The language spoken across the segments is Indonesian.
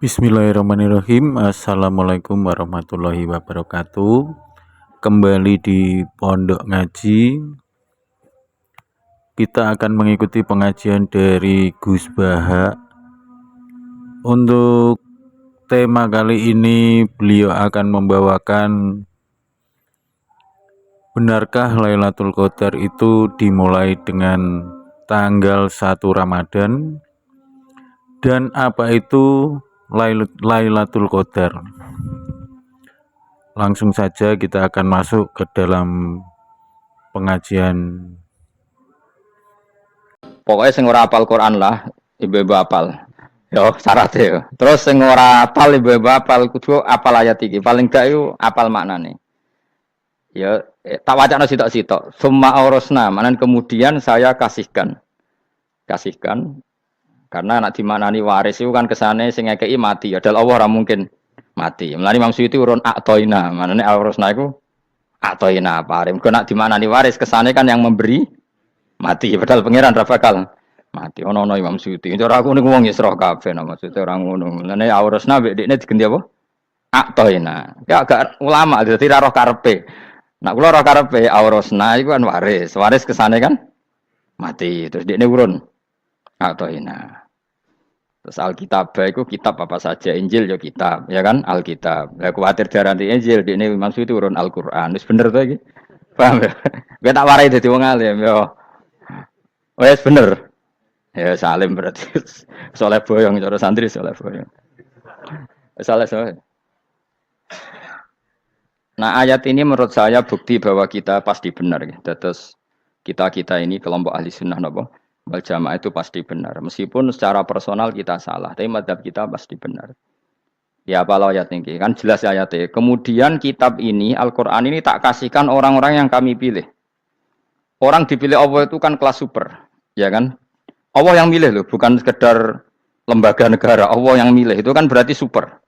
Bismillahirrahmanirrahim. Assalamualaikum warahmatullahi wabarakatuh. Kembali di Pondok Ngaji. Kita akan mengikuti pengajian dari Gus Baha. Untuk tema kali ini beliau akan membawakan benarkah Lailatul Qadar itu dimulai dengan tanggal 1 Ramadan, dan apa itu Lailatul Qadar. Langsung saja kita akan masuk ke dalam pengajian. Pokoknya sing ora hafal Quran lah, ibu-ibu hafal. Yo syaratnya yo. Terus sing ora hafal ibu-ibu hafal kudu hafal ayat iki. Paling gak yo hafal maknane. Ya tak wacana sitok-sitok. Summa aurasna, manan kemudian saya kasihkan. Karena anak dimaknani waris itu kan kesane sing ngekeki mati. Ya dal Allah ora mungkin mati. Mulane Imam Suyuti urun atoina, manane aurasna iku atoina paring. Kok nak dimaknani waris kesane kan yang memberi mati. Padahal pangeran ra bakal mati. Ono Imam Suyuti. Cara aku niku wong Isra kabeh maksudnya ora ngono. Mulane aurasna mek dekne diganti apa? Atoina. Ya agak ulama dadi ra roh karepe. Nak kula roh karepe aurasna iku kan waris. Waris kesane kan mati. Terus dekne urun atoina. Terus Alkitab itu kitab apa saja, Injil ya kitab, ya kan Alkitab. Lah kuwatir diarani Injil, dene maksud itu urun Al-Qur'an. Wis bener to iki? Paham ya? Kowe tak warai dadi wong alim ya. Wis bener. Ya salim berarti. Soleh boyong cara santri soleh boyong. Soleh. Nah, ayat ini menurut saya bukti bahwa kita pasti benar ya. Terus kita ini kelompok ahli sunnah napa? Wal jamaah itu pasti benar. Meskipun secara personal kita salah, tapi mazhab kita pasti benar. Ya apa ayat ini? Kan jelas ayatnya. Kemudian kitab ini, Al-Quran ini tak kasihkan orang-orang yang kami pilih. Orang dipilih Allah itu kan kelas super. Ya kan? Allah yang milih loh, bukan sekedar lembaga negara. Allah yang milih, itu kan berarti super.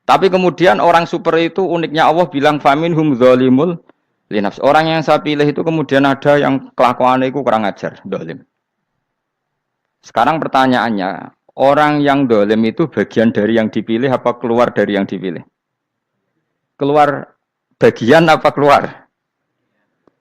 Tapi kemudian orang super itu uniknya Allah bilang, faminhum dzalimul linafs. Orang yang saya pilih itu kemudian ada yang kelakuannya itu kurang ajar, zalim. Sekarang pertanyaannya, orang yang dolim itu bagian dari yang dipilih apa keluar dari yang dipilih? Keluar bagian apa keluar?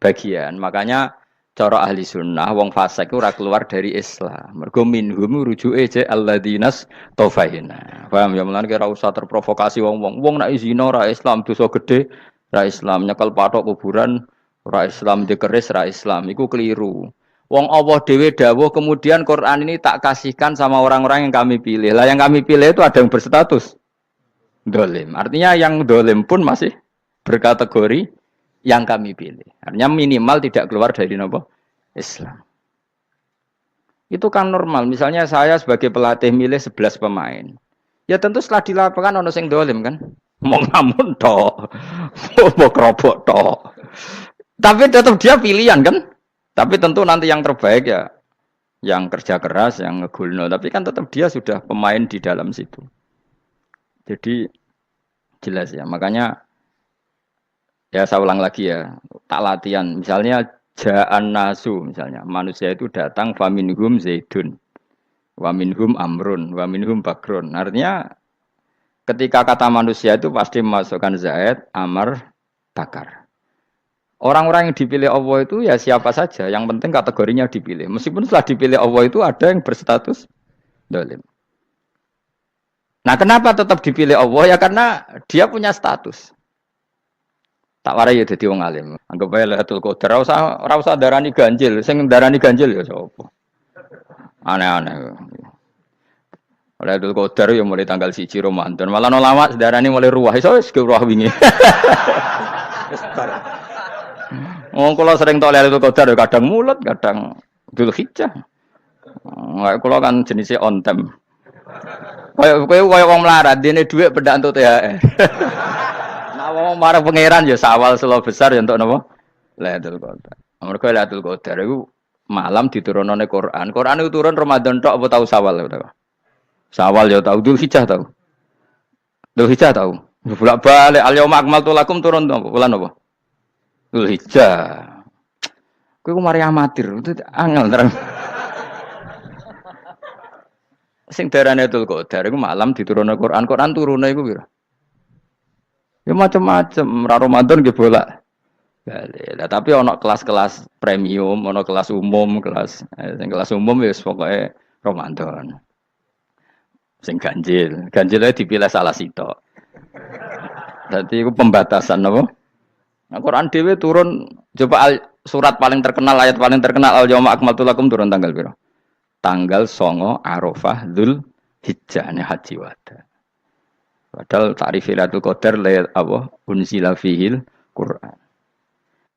Bagian. Makanya cara ahli sunnah, wong fasik itu keluar dari Islam. Mergo minhum rujuke je alladinas tofahina. Paham ya? Mulane kira usah terprovokasi wong-wong. Wong nek zina ra Islam, dosa gede ra Islam, nyekel patok kuburan ra Islam, dikeris ra Islam. Iku keliru. Wong Allah dhewe dawuh kemudian Quran ini tak kasihkan sama orang-orang yang kami pilih. Lah yang kami pilih itu ada yang berstatus dolim. Artinya yang dolim pun masih berkategori yang kami pilih. Artinya minimal tidak keluar dari nopo Islam. Itu kan normal. Misalnya saya sebagai pelatih milih 11 pemain. Ya tentu setelah di lapangan ono sing dolim kan. Mau ngamun tok. Mau kerobok tok. Tapi tetap dia pilihan kan. Tapi tentu nanti yang terbaik ya yang kerja keras, yang ngegulno. Tapi kan tetap dia sudah pemain di dalam situ. Jadi jelas ya. Makanya ya saya ulang lagi ya. Tak latihan. Misalnya ja'an nasu. Misalnya manusia itu datang faminhum zaidun. Waminhum amrun. Waminhum bakrun. Artinya ketika kata manusia itu pasti memasukkan zaid, amr, bakar. Orang-orang yang dipilih Allah itu ya siapa saja, yang penting kategorinya dipilih. Meskipun setelah dipilih Allah itu ada yang berstatus dolim. Nah kenapa tetap dipilih Allah? Ya karena dia punya status. Tak warai ya dadi wong alim. Anggap bae Lailatul Qadar ora usah darani ganjil, sing darani ganjil ya sapa. Aneh-aneh. Lailatul Qadar ya mulai tanggal 1 Ramadan. Malah ulama darani mulai ruwah, iso wis ruwah wingi. Kalau sering tolak itu Qadar kadang mulut, kadang Dzulhijjah. Kalau kan jenisnya on time. Kayak wong melarat, dene dhuwit pendak entuk THR. Nah wong marang pangeran ya sawal selo besar ya entuk napa? Lailatul Qadar. Mergo Lailatul Qadar iku malam diturunane Quran. Quran itu turun Ramadan tok apa tau Sawal ya? Sawal ya tau, Dzulhijjah tau. Dzulhijjah tau. Bolak-balik al-yauma akmaltu lakum turun apa? Bulan apa? Dzulhijjah. Kowe ku mari amatir, itu angel terang. Sing darane Lailatul Qadar iku malam diturunno Quran. Quran turune iku piro? Ya macam-macam. Ra Ramadan nggih bolak. Lah tapi ono kelas-kelas premium, ono kelas umum, sing kelas umum ya pokoke Ramadan. Sing ganjil, ganjilnya dipilih salah sitok. Jadi itu pembatasan apa? Nah, Quran dhewe turun coba surat paling terkenal, ayat paling terkenal al yauma akmaltu lakum turun tanggal piro? Tanggal 9 Arafah Dzulhijjah haji wada. Padahal ta'rif Lailatul Qadar layat apa? Unzila fihil Quran.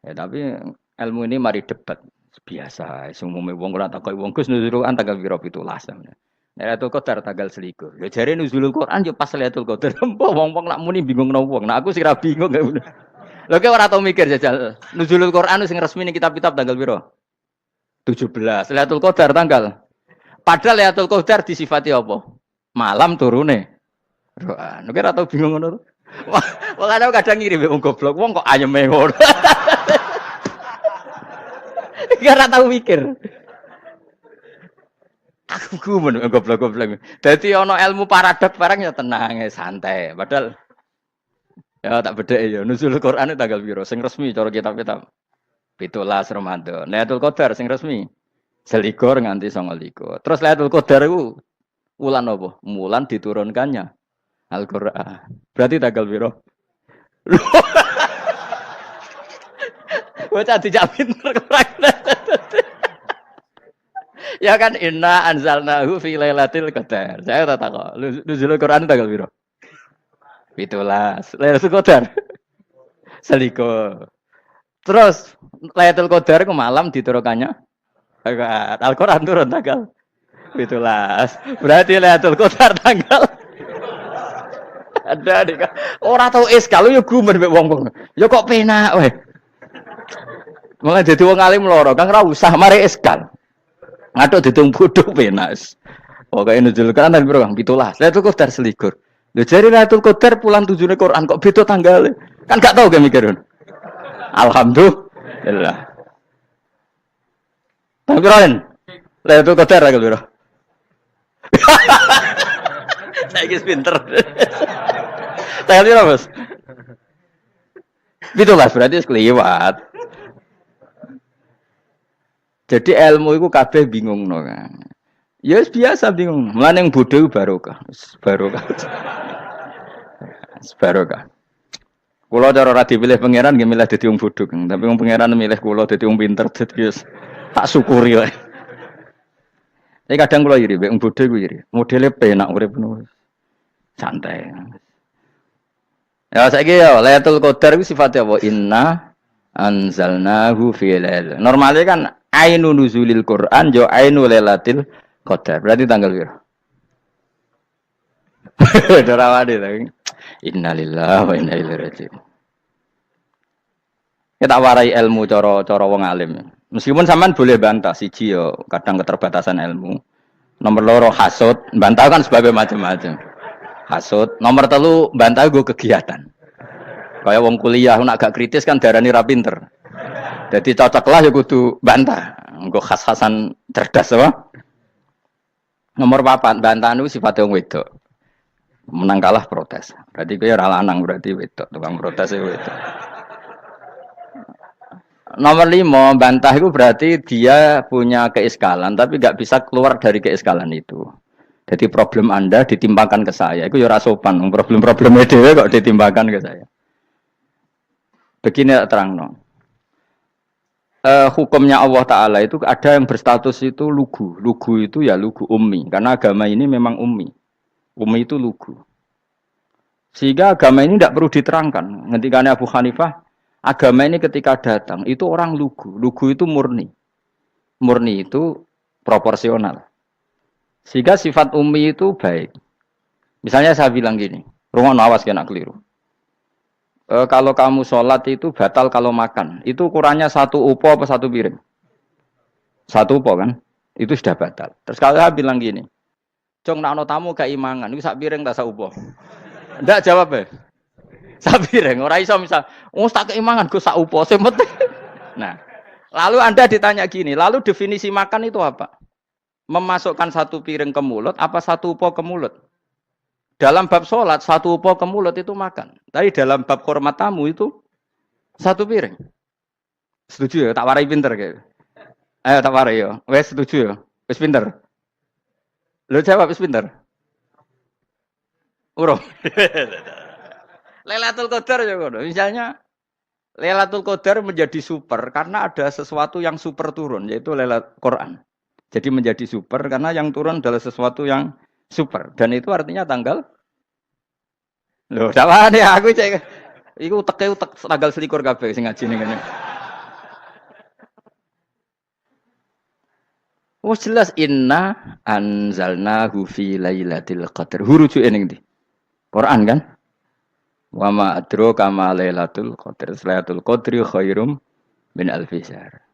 Ya tapi ilmu ini mari debat biasa. Semua wong ora takoi wong Gus nuzul Quran tanggal piro 17. Lailatul Qadar tanggal 21. Ya jare nuzulul Quran yo pas Lailatul Qadar. Mbok wong-wong nak muni bingung nang wong. Nah aku sih ra bingung. Lho kok ora tau mikir jajal. Nuzulul Quran sing resmi ning kitab-kitab tanggal piro? 17. Lailatul Qadar tanggal. Padahal Lailatul Qadar disifati apa? Malam turune. Quran. Nek ora tau bingung ngono. Wong kadang ngiri wong goblok. Wong kok ayeme ngono. Ora tau mikir. Aku gumun goblok-goblok. Dadi ana ilmu paradok barang ya tenang santai. Padahal ya tak bedhek ya nuzul Quran tanggal piro sing resmi cara kitab-kitab 17 Ramadan. Lailatul Qadar sing resmi 21 nganti 29. Terus Lailatul Qadar iku wulan apa? Wulan diturunkannya Al-Qur'an. Berarti tanggal piro? Bocah dijak pinter ya kan inna anzalnahu fi lailatul qadar. Saya tak takok. Nuzul Quran tanggal piro? 17. Lailatul Qadar. Seliko. Terus Lailatul Qadar ku malam diturunkannya Al-Qur'an turun tanggal 17. Berarti Lailatul Qadar tanggal ada dik. Ora tau kalau yo gumen mek wong-wong. Ya kok penak weh. Malah dadi wong alim loro, Kang ra usah mari eskal. Ngatuk ditung bodho penak. Pokoke nuzul Quran tapi piro Kang 17. Lailatul Qadar selikur. Lho jare Lailatul Qadar pulang tujune Quran kok beda tanggal. Kan gak tau ge mikir. Alhamdulillah. Tapi Ron, Lailatul Qadar tanggal piro? Saiki pinter. Tanggal piro, Bos? 17 berarti sekliwat. Jadi ilmu itu kabeh bingung no kan. Ya biasa bingung. Mulane yang bodoh barokah. Barokah. Barokah. Kula cara ora dipilih pangeran nggih milih dadi wong bodoh, tapi wong pangeran milih kula dadi wong pinter dadi wis tak syukuri wae. Tapi kadang kula iri wong bodoh iku iri. Modele penak urip ngono. Santai. Ya saiki ya Lailatul Qadar iku sifatnya apa? Inna anzalnahu fi lail. Normalnya kan ainu nuzulil Quran jo ainu lailatul qadar. Berarti tanggal piro? Dorawade lagi. Innalillahi wa inna ilaihi raji'un. Kita warai ilmu cara wong alim. Meskipun sampean boleh bantah siji yo kadang keterbatasan ilmu. Nomor loro hasud, bantah kan sebab macam-macam. Hasud, nomor 3 bantah go kegiatan. Kayak wong kuliah nak gak kritis kan darani ra pinter. Jadi cocoklah ya kudu bantah. Engko khas-khasan cerdas apa? Nomor 4 bantahan itu sifatnya wong wedok. Menang kalah protes. Berarti kowe ora lanang berarti wedok, tukang protes wedok. Nomor 5 bantah itu berarti dia punya keiskalan tapi gak bisa keluar dari keiskalan itu. Jadi problem Anda ditimbangkan ke saya. Itu ya ora sopan. Problem-problemnya dhewe kok ditimbangkan ke saya. Begini terang hukumnya Allah Ta'ala itu ada yang berstatus itu lugu. Lugu itu ya lugu ummi. Karena agama ini memang ummi. Ummi itu lugu. Sehingga agama ini tidak perlu diterangkan. Ngendikane Abu Hanifah, agama ini ketika datang itu orang lugu. Lugu itu murni. Murni itu proporsional. Sehingga sifat ummi itu baik. Misalnya saya bilang gini, rungokno awas kena keliru. Kalau kamu sholat itu batal kalau makan. Itu ukurannya 1 upo apa 1 piring? 1 upo kan? Itu sudah batal. Terus kalau saya bilang gini, Cong nak ono tamu gak imangan, itu 1 piring tak 1 upo. Ndak jawab ya? 1 piring. Ora iso misal, tak keimangan gue 1 upo. Nah, lalu Anda ditanya gini, lalu definisi makan itu apa? memasukkan satu piring ke mulut apa satu upo ke mulut? Dalam bab sholat satu upo ke mulut itu makan. Tapi dalam bab hormat tamu itu satu piring. Setuju ya? Tak warai pinter kayak. Ayo tak warai ya. Wes setuju ya? Wes pinter. Lo jawab wes pinter. Urung. Lailatul Qadar ya ngono. Misalnya Lailatul Qadar menjadi super karena ada sesuatu yang super turun yaitu Lailatul Quran. Jadi menjadi super karena yang turun adalah sesuatu yang super dan itu artinya tanggal. Loh, sama nih aku cek. Iku utek tanggal selikur kabeh sing ngaji ning ngene. Wes jelas inna anzalnahu fi lailatul qadar. Huruju ning ndi? Quran kan? Wa ma adraka ma lailatul qadar. Lailatul qadri khairum min alfi syahr.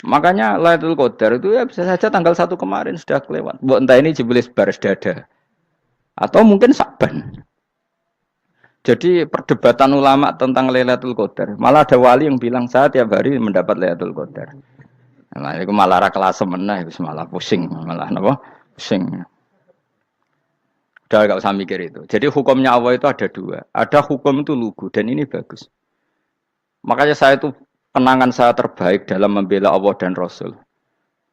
Makanya Lailatul Qadar itu ya bisa saja tanggal 1 kemarin sudah kelewat. Mbok entah ini jebelis baris dada. Atau mungkin Sa'ban. Jadi perdebatan ulama tentang Lailatul Qadar. Malah ada wali yang bilang saya tiap hari mendapat Lailatul Qadar. Nah, itu malah ra kelas meneh wis malah pusing, malah napa? Pusing. Udah enggak usah mikir itu. Jadi hukumnya Allah itu ada dua. Ada hukum itu lugu dan ini bagus. Makanya saya itu kenangan saya terbaik dalam membela Allah dan Rasul.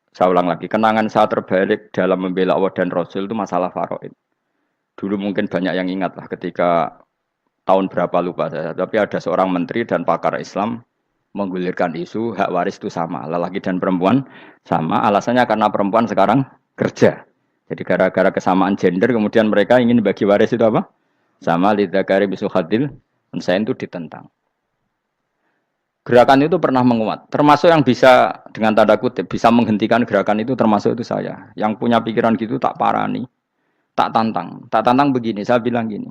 Saya ulang lagi, kenangan saya terbaik dalam membela Allah dan Rasul itu masalah faraid. Dulu mungkin banyak yang ingat lah ketika tahun berapa lupa saya. Tapi ada seorang menteri dan pakar Islam menggulirkan isu hak waris itu sama. Lelaki dan perempuan sama. Alasannya karena perempuan sekarang kerja. Jadi gara-gara kesamaan gender kemudian mereka ingin bagi waris itu apa? Sama lidzakari bisul hadil. Saya itu ditentang. Gerakan itu pernah menguat, termasuk yang bisa dengan tanda kutip bisa menghentikan gerakan itu termasuk itu saya. Yang punya pikiran gitu tak parani, tak tantang begini. Saya bilang gini,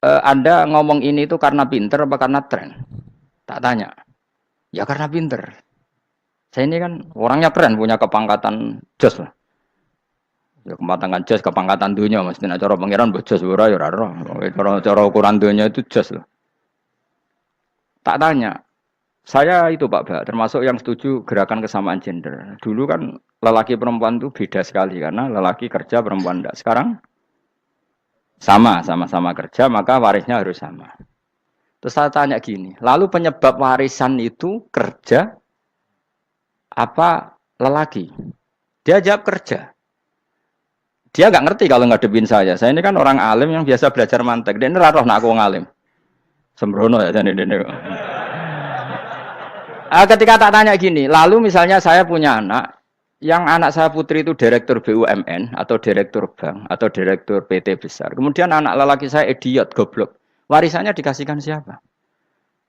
Anda ngomong ini itu karena pinter apa karena tren? Tak tanya, ya karena pinter. Saya ini kan orangnya keren, punya kepangkatan jos lah. Ya kepangkatan jos, kepangkatan dunia, mestinya cara pangeran bojos ora ya ora. Cara ukuran dunia itu jos lah. Tak tanya, saya itu Pak Ba, termasuk yang setuju gerakan kesamaan gender. Dulu kan lelaki perempuan itu beda sekali karena lelaki kerja perempuan tidak. Sekarang sama-sama kerja maka warisnya harus sama. Terus saya tanya gini, lalu penyebab warisan itu kerja apa lelaki? Dia jawab kerja. Dia nggak ngerti kalau ngadepin saya. Saya ini kan orang alim yang biasa belajar mantek. Dia ini roh nak aku ngalim. Sembrono ya jadi ini. Ketika tak tanya gini, lalu misalnya saya punya anak, yang anak saya putri itu direktur BUMN atau direktur bank atau direktur PT besar. Kemudian anak lelaki saya idiot, goblok. Warisannya dikasihkan siapa?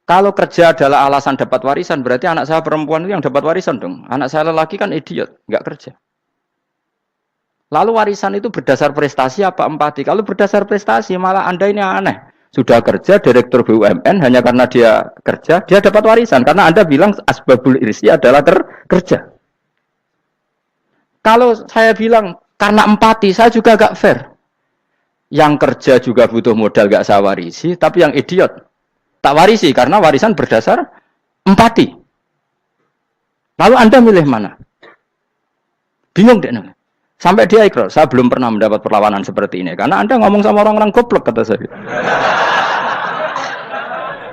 Kalau kerja adalah alasan dapat warisan, berarti anak saya perempuan itu yang dapat warisan dong. Anak saya lelaki kan idiot, nggak kerja. Lalu warisan itu berdasar prestasi apa empati? Kalau berdasar prestasi malah Anda ini aneh. Sudah kerja direktur BUMN hanya karena dia kerja, dia dapat warisan. Karena Anda bilang asbabul irsi adalah kerja. Kalau saya bilang karena empati, saya juga agak fair. Yang kerja juga butuh modal gak saya warisi, tapi yang idiot tak warisi karena warisan berdasar empati. Lalu Anda milih mana? Bingung deh. Sampai dia ikrar, saya belum pernah mendapat perlawanan seperti ini. Karena Anda ngomong sama orang-orang goblok, kata saya.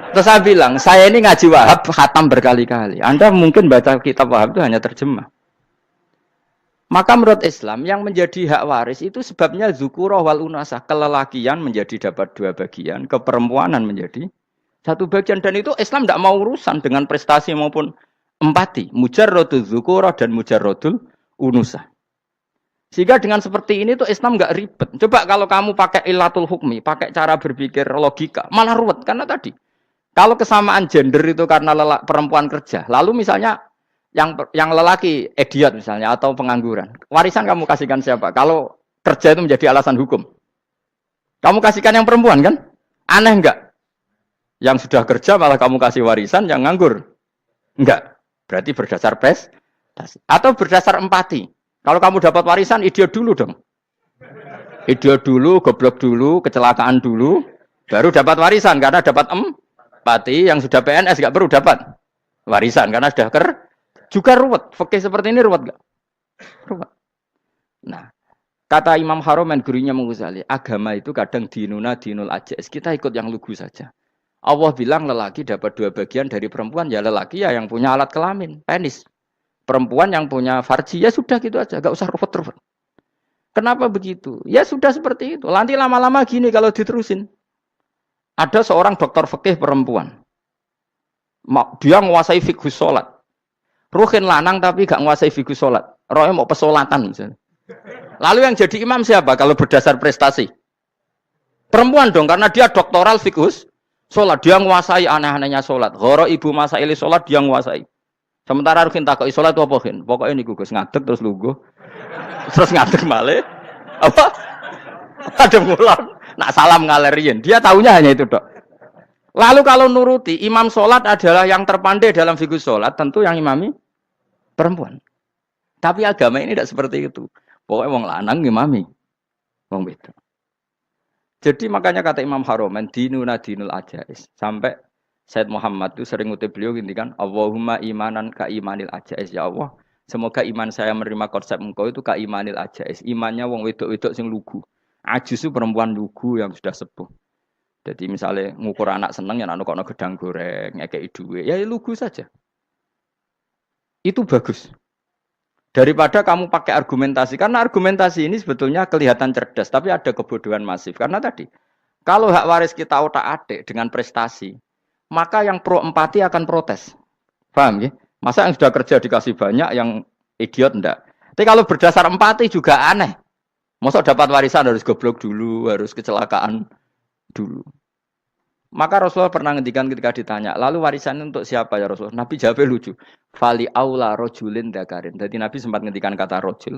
Terus saya bilang, saya ini ngaji Wahab, khatam berkali-kali. Anda mungkin baca kitab Wahab itu hanya terjemah. Maka menurut Islam, yang menjadi hak waris itu sebabnya zukurah wal unasah. Kelelakian menjadi dapat 2 bagian, keperempuanan menjadi 1 bagian. Dan itu Islam tidak mau urusan dengan prestasi maupun empati. Mujarrodul zukurah dan mujarrodul unusah. Sehingga dengan seperti ini tuh Islam nggak ribet. Coba kalau kamu pakai ilatul hukmi, pakai cara berpikir logika, malah ruwet. Karena tadi, kalau kesamaan gender itu karena perempuan kerja, lalu misalnya yang lelaki idiot misalnya atau pengangguran, warisan kamu kasihkan siapa? Kalau kerja itu menjadi alasan hukum, kamu kasihkan yang perempuan kan? Aneh nggak? Yang sudah kerja malah kamu kasih warisan, yang nganggur enggak? Berarti berdasar prestasi atau berdasar empati. Kalau kamu dapat warisan, idiot dulu dong. Idiot dulu, goblok dulu, kecelakaan dulu, baru dapat warisan karena dapat empati. Yang sudah PNS nggak perlu dapat warisan karena sudah Juga ruwet. Fikih seperti ini ruwet enggak? Ruwet. Nah, kata Imam Haromen gurunya Ghazali, agama itu kadang dinul ajais. Kita ikut yang lugu saja. Allah bilang lelaki dapat 2 bagian dari perempuan, ya lelaki ya yang punya alat kelamin, penis. Perempuan yang punya farji, ya sudah gitu aja, gak usah ruwet-ruwet. Kenapa begitu? Ya sudah seperti itu. Nanti lama-lama gini kalau diterusin. Ada seorang dokter fikih perempuan. Dia menguasai fikih sholat. Ruhin lanang tapi gak menguasai fikih sholat. Rohnya mau pesolatan misalnya. Lalu yang jadi imam siapa kalau berdasar prestasi? Perempuan dong, karena dia doktoral fikih sholat. Dia menguasai aneh-anehnya sholat. Goro ibu masaili sholat dia menguasai. Sementara Ruhin takoi sholat itu apa Ruhin? Pokoknya ini Gus ngadeg terus lugu. Terus ngadeg malih. Apa? Ada ngulang. Nak salam ngalerin. Dia tahunya hanya itu dok. Lalu kalau nuruti imam sholat adalah yang terpandai dalam fikih sholat, tentu yang imami perempuan. Tapi agama ini tidak seperti itu. Pokoknya wong lanang imami, wong beda. Jadi makanya kata Imam Haromen dinul ajais. Sampai Said Muhammad itu sering ngutip beliau ngintikan Allahumma imanan ka imanil ajais ya Allah. Semoga iman saya menerima konsep engkau itu ka imanil ajais. Imannya wong wedok-wedok sing lugu. Ajis itu perempuan lugu yang sudah sepuh. Jadi misalnya ngukur anak seneng ya anak kono gedang goreng, ngekei duwe, ya lugu saja. Itu bagus. Daripada kamu pakai argumentasi, karena argumentasi ini sebetulnya kelihatan cerdas, tapi ada kebodohan masif. Karena tadi, kalau hak waris kita otak-atik dengan prestasi, maka yang pro empati akan protes. Paham ya? Masa yang sudah kerja dikasih banyak, yang idiot enggak. Tapi kalau berdasar empati juga aneh. Masa dapat warisan harus goblok dulu, harus kecelakaan dulu. Maka Rasulullah pernah ngendikan ketika ditanya, lalu warisan untuk siapa ya Rasulullah? Nabi jawabnya lucu. Fali aula rojulin dzakarin. Jadi Nabi sempat ngendikan kata rojul.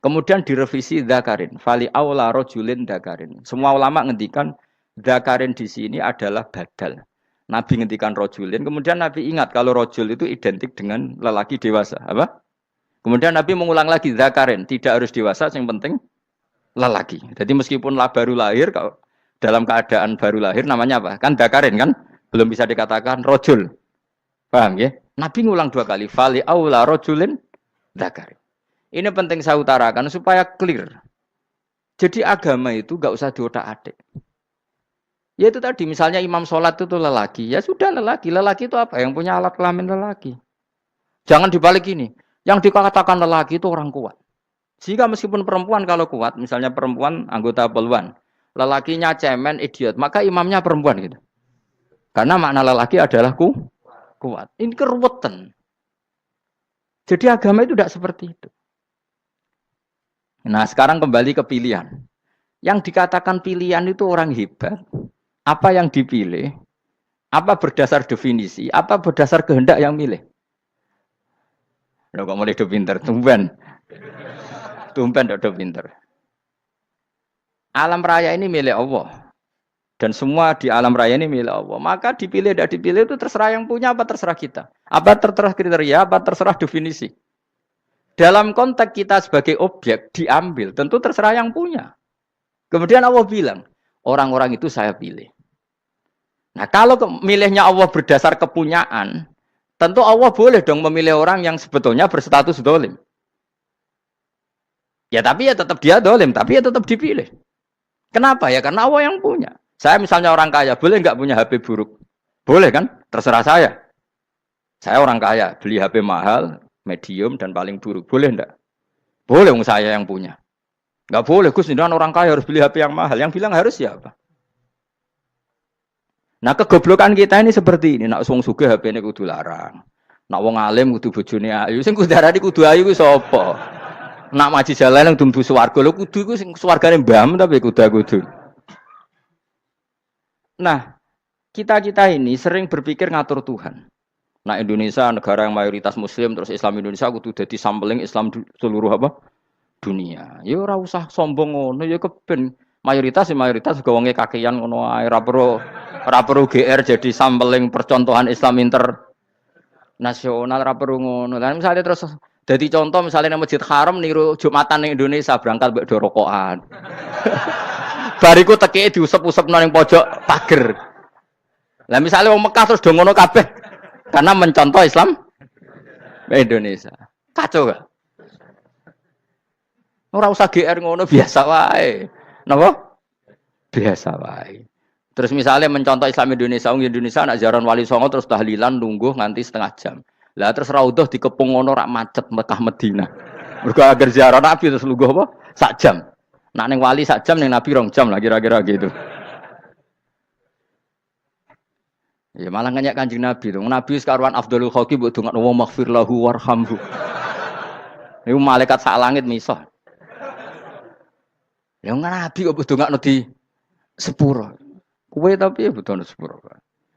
Kemudian direvisi dzakarin. Fali aula rojulin dzakarin. Semua ulama ngendikan dzakarin di sini adalah badal. Nabi ngendikan rojulin. Kemudian Nabi ingat kalau rojul itu identik dengan lelaki dewasa. Apa? Kemudian Nabi mengulang lagi dzakarin. Tidak harus dewasa, yang penting lelaki. Jadi meskipun baru lahir, kalau dalam keadaan baru lahir namanya apa? Kan dakarin kan? Belum bisa dikatakan rojul. Paham ya? Nabi ngulang 2 kali. Fali aula rojulin dakarin. Ini penting saya utarakan supaya clear. Jadi agama itu gak usah diotak-atik. Ya itu tadi misalnya imam sholat itu lelaki. Ya sudah lelaki. Lelaki itu apa? Yang punya alat kelamin lelaki. Jangan dibalik ini. Yang dikatakan lelaki itu orang kuat. Jika meskipun perempuan kalau kuat. Misalnya perempuan anggota poluan. Lelakinya cemen, idiot, maka imamnya perempuan gitu. Karena makna lelaki adalah kuat. Ini keruwetan. Jadi agama itu tidak seperti itu. Nah sekarang kembali ke pilihan. Yang dikatakan pilihan itu orang hebat. Apa yang dipilih? Apa berdasar definisi? Apa berdasar kehendak yang milih? Loh kok mulai do pinter? Tumben do pinter. Alam raya ini milik Allah. Dan semua di alam raya ini milik Allah. Maka dipilih tidak dipilih itu terserah yang punya apa terserah kita. Apa terserah kriteria, apa terserah definisi. Dalam konteks kita sebagai objek diambil, tentu terserah yang punya. Kemudian Allah bilang, orang-orang itu saya pilih. Nah kalau milihnya Allah berdasar kepunyaan, tentu Allah boleh dong memilih orang yang sebetulnya berstatus dolim. Ya tapi ya tetap dia dolim, tapi ya tetap dipilih. Kenapa ya? Karena Allah yang punya. Saya misalnya orang kaya, boleh nggak punya HP buruk? Boleh kan? Terserah saya. Saya orang kaya, beli HP mahal, medium, dan paling buruk. Boleh enggak? Boleh, saya yang punya. Nggak boleh, Gus, ini orang kaya harus beli HP yang mahal. Yang bilang harus siapa? Nah, kegoblokan kita ini seperti ini. Nak wong sugih HP ini kudu larang. Nak wong alim kudu bojone ayu. Sing kudu darani kudu ayu ku sapa? Nak maji jalan yang dumbu swarga lho kudu iku sing swargane mbahmu tapi kudu. Nah, kita ini sering berpikir ngatur Tuhan. Nah, Indonesia negara yang mayoritas muslim terus Islam Indonesia kudu dadi sampling Islam seluruh apa? Dunia. Ya ora usah sombong ngono ya keben mayoritas juga wonge kakean ngono ae ora perlu GR jadi sampling percontohan Islam internasional ora perlu ngono. Lah misalnya terus jadi contoh misalnya nang Masjid Haram niru Jumatan ning Indonesia berangkat mbek do rokokan. Bariku tekeke diusep-usepno ning pojok pager. Lah misalnya wong Mekah terus do ngono kabeh karena mencontoh Islam Indonesia. Kacau gak? Ora usah GR ngono biasa wae. Napa? Biasa wae. Terus misalnya mencontoh Islam Indonesia, Indonesia nak ziarah Wali Songo terus tahlilan nunggu nganti setengah jam. Lah terus raudhah dikepung ngono rak macet Mekah Madinah. Mergo agar ziarah Nabi terus lungguh apa? Sak jam. Nak ning wali sak jam ning Nabi 2 jam lah kira-kira gitu. Ya malah nganyak Kanjeng Nabi dong. Nabi sekaruan afdhalul khalqi mbok dongakno wa maghfir lahu warhamhu. Niku malaikat sak langit misah. Ya Nabi kok dongakno di sepuro. Kowe tapi ya butuh sepuro.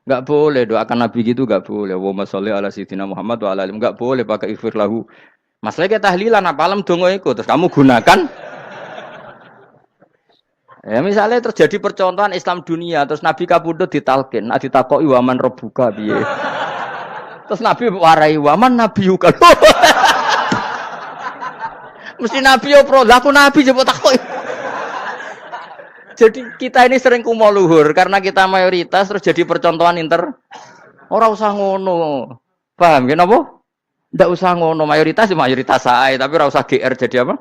Enggak boleh doakan Nabi gitu enggak boleh. Wa sholli ala sayyidina Muhammad wa ala alihi enggak boleh pakai ighfir lahu. Masalahnya tahlilan apa alam donga iku terus kamu gunakan. Ya misalnya terjadi percontohan Islam dunia terus Nabi kapundhut ditalkin, nek ditakoki waman rebuka piye. Terus Nabi warai waman nabiyuka. Mesti Nabi yo pro, lah aku Nabi coba takoki. Jadi kita ini sering kumo luhur karena kita mayoritas terus jadi percontohan ora usah ngono. Paham ya napa? Ndak usah ngono, mayoritas sae, tapi ora usah GR jadi apa?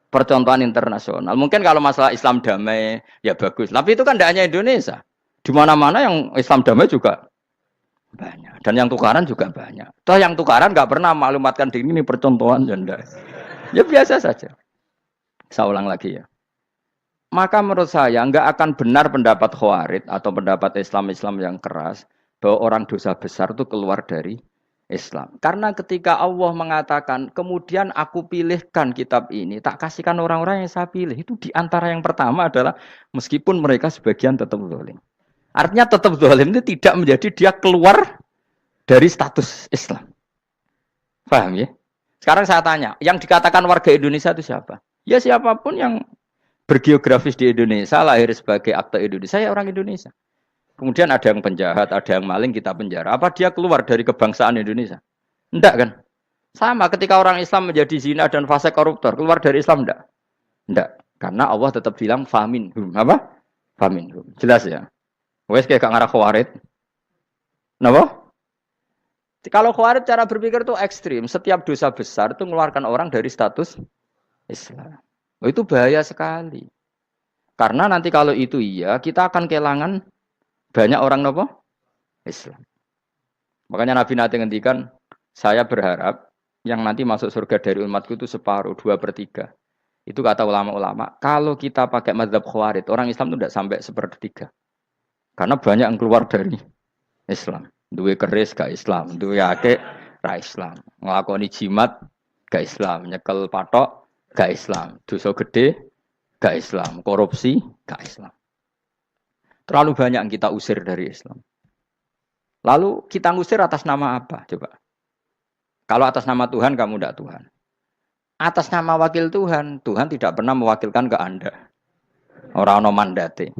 Percontohan internasional. Mungkin kalau masalah Islam damai ya bagus. Tapi itu kan tidak hanya Indonesia. Di mana-mana yang Islam damai juga banyak. Dan yang tukaran juga banyak. Toh yang tukaran nggak pernah maklumatkan diri ini percontohan janda. Ya biasa saja. Saya ulang lagi ya. Maka menurut saya nggak akan benar pendapat Khawarij atau pendapat Islam yang keras bahwa orang dosa besar itu keluar dari Islam. Karena ketika Allah mengatakan, kemudian aku pilihkan kitab ini, tak kasihkan orang-orang yang saya pilih. Itu diantara yang pertama adalah, meskipun mereka sebagian tetap zalim. Artinya tetap zalim itu tidak menjadi dia keluar dari status Islam. Paham ya? Sekarang saya tanya, yang dikatakan warga Indonesia itu siapa? Ya siapapun yang bergeografis di Indonesia, lahir sebagai akte Indonesia, saya orang Indonesia. Kemudian ada yang penjahat, ada yang maling, kita penjara. Apa dia keluar dari kebangsaan Indonesia? Enggak kan? Sama ketika orang Islam menjadi zina dan fase koruptor, keluar dari Islam enggak? Enggak. Karena Allah tetap bilang faminhum. Apa? Faminhum. Jelas ya? Wes kayak gak ngarah Khawarij. Napa? Kalau Khawarij cara berpikir itu ekstrim. Setiap dosa besar itu mengeluarkan orang dari status Islam. Oh, itu bahaya sekali. Karena nanti kalau itu iya, kita akan kehilangan banyak orang nopo Islam. Makanya Nabi nanti ngendikan, saya berharap yang nanti masuk surga dari umatku itu separuh, 2/3. Itu kata ulama-ulama. Kalau kita pakai mazhab Khawarij, orang Islam itu tidak sampai 1/3. Karena banyak yang keluar dari Islam. Duwe keris gak Islam, duwe akeh ra Islam. Nglakoni jimat gak Islam, nyekel patok gak Islam, dosa gede gak Islam, korupsi gak Islam. Terlalu banyak yang kita usir dari Islam. Lalu kita ngusir atas nama apa? Coba. Kalau atas nama Tuhan, kamu tidak Tuhan. Atas nama wakil Tuhan, Tuhan tidak pernah mewakilkan ke Anda. Orang-orang mandate.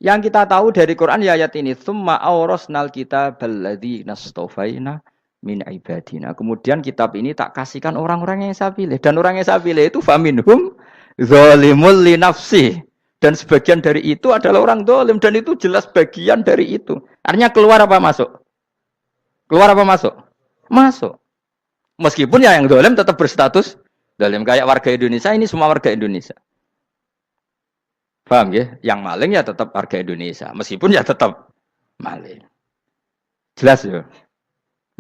Yang kita tahu dari Quran ya ayat ini, tsumma awrasnal kitabal ladzi nastofaina min ibadina. Kemudian kitab ini tak kasihkan orang-orang yang saya pilih. Dan orang yang saya pilih itu faminhum zalimul li nafsi. Dan sebagian dari itu adalah orang zalim. Dan itu jelas bagian dari itu. Artinya keluar apa masuk? Keluar apa masuk? Masuk. Meskipun ya yang zalim tetap berstatus zalim. Kayak warga Indonesia, ini semua warga Indonesia. Paham ya? Yang maling ya tetap warga Indonesia. Meskipun ya tetap maling. Jelas ya?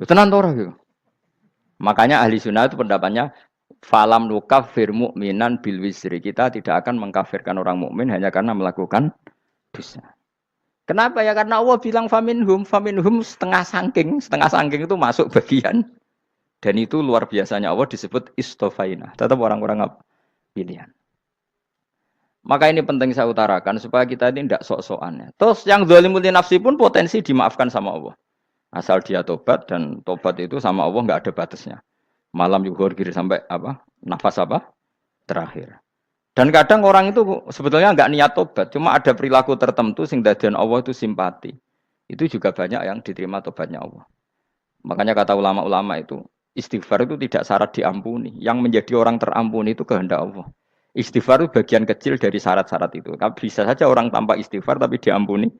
Tenan to ora gitu. Makanya ahli sunnah itu pendapatnya falam nukafir mu'minan bil wisri. Kita tidak akan mengkafirkan orang mukmin hanya karena melakukan dosa. Kenapa ya? Karena Allah bilang faminhum setengah sangking itu masuk bagian. Dan itu luar biasanya Allah disebut istofaina. Tetap orang-orang pilihan. Maka ini penting saya utarakan supaya kita ini tidak sok-sokan. Terus yang zalimul nafsi pun potensi dimaafkan sama Allah. Asal dia tobat, dan tobat itu sama Allah nggak ada batasnya. Malam yuhur kiri sampai apa? Nafas apa? Terakhir. Dan kadang orang itu sebetulnya nggak niat tobat, cuma ada perilaku tertentu sehingga dadian Allah itu simpati. Itu juga banyak yang diterima tobatnya Allah. Makanya kata ulama-ulama itu, istighfar itu tidak syarat diampuni. Yang menjadi orang terampuni itu kehendak Allah. Istighfar itu bagian kecil dari syarat-syarat itu. Bisa saja orang tanpa istighfar tapi diampuni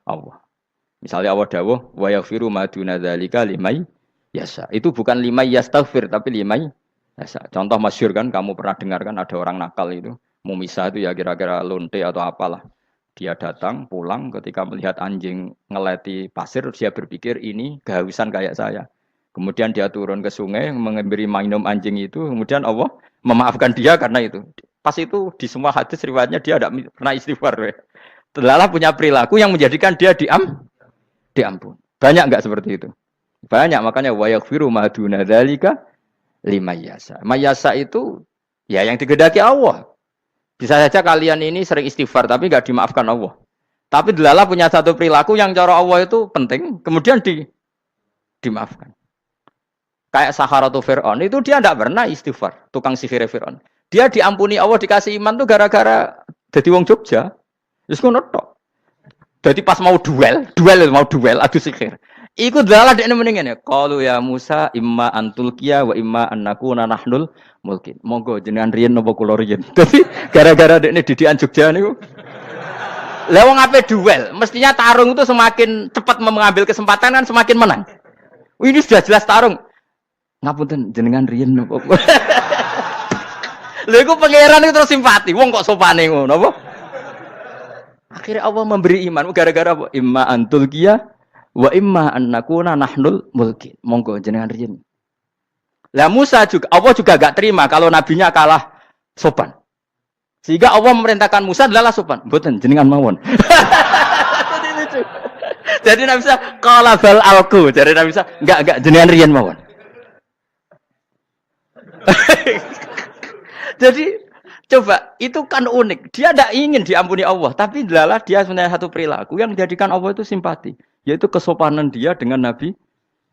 Allah. Misalnya Allah dawuh wa yaghfiru ma duna dzalika liman yasa. Itu bukan lima yastaghfir tapi lima yasa. Contoh masyhur kan kamu pernah dengar kan ada orang nakal itu mau misah itu ya kira-kira lonte atau apalah. Dia datang pulang ketika melihat anjing ngeleti pasir dia berpikir ini kehausan kayak saya. Kemudian dia turun ke sungai memberi minum anjing itu, kemudian Allah memaafkan dia karena itu. Pas itu di semua hadis riwayatnya dia tidak pernah istighfar. Telah punya perilaku yang menjadikan dia diampun. Banyak enggak seperti itu? Banyak, makanya wa yaghfiru ma duna dzalika limayasa. Mayasa itu ya yang digedaki Allah. Bisa saja kalian ini sering istighfar tapi enggak dimaafkan Allah. Tapi delala punya satu perilaku yang cara Allah itu penting, kemudian dimaafkan. Kayak Saharatu Fir'aun itu dia tidak pernah istighfar, tukang sihir Fir'aun. Dia diampuni Allah dikasih iman tuh gara-gara jadi wong Jogja. Terus ngono tok. Jadi pas mau duel adu sihir. Iku dalah dekne mendingan ya. Qalu ya Musa imma antulqiya wa imma annakuna nahnul mulkin. Monggo jenengan riyen napa kula riyen. Dadi gara-gara dekne didikan Jogja niku. Lah wong ape duel, mestinya tarung itu semakin cepat mengambil kesempatan kan semakin menang. Ini sudah jelas tarung. Ngapunten jenengan riyen napa. Lha iku pangeran itu terus simpati. Wong kok sopane ngono apa? Akhirnya Allah memberi iman gara-gara apa? Imma antul qiyah wa imma annakuna nahnul mulkin. Monggo jenengan riyen. Lah Musa juga Allah juga enggak terima kalau nabinya kalah sopan. Sehingga Allah memerintahkan Musa adalah sopan. Mboten jenengan mawon. Jadi Nabi Musa qala bal alqu. Jadi Nabi Musa enggak jenengan riyen mawon. Jadi coba itu kan unik. Dia tidak ingin diampuni Allah, tapi adalah dia sebenarnya satu perilaku yang menjadikan Allah itu simpati, yaitu kesopanan dia dengan Nabi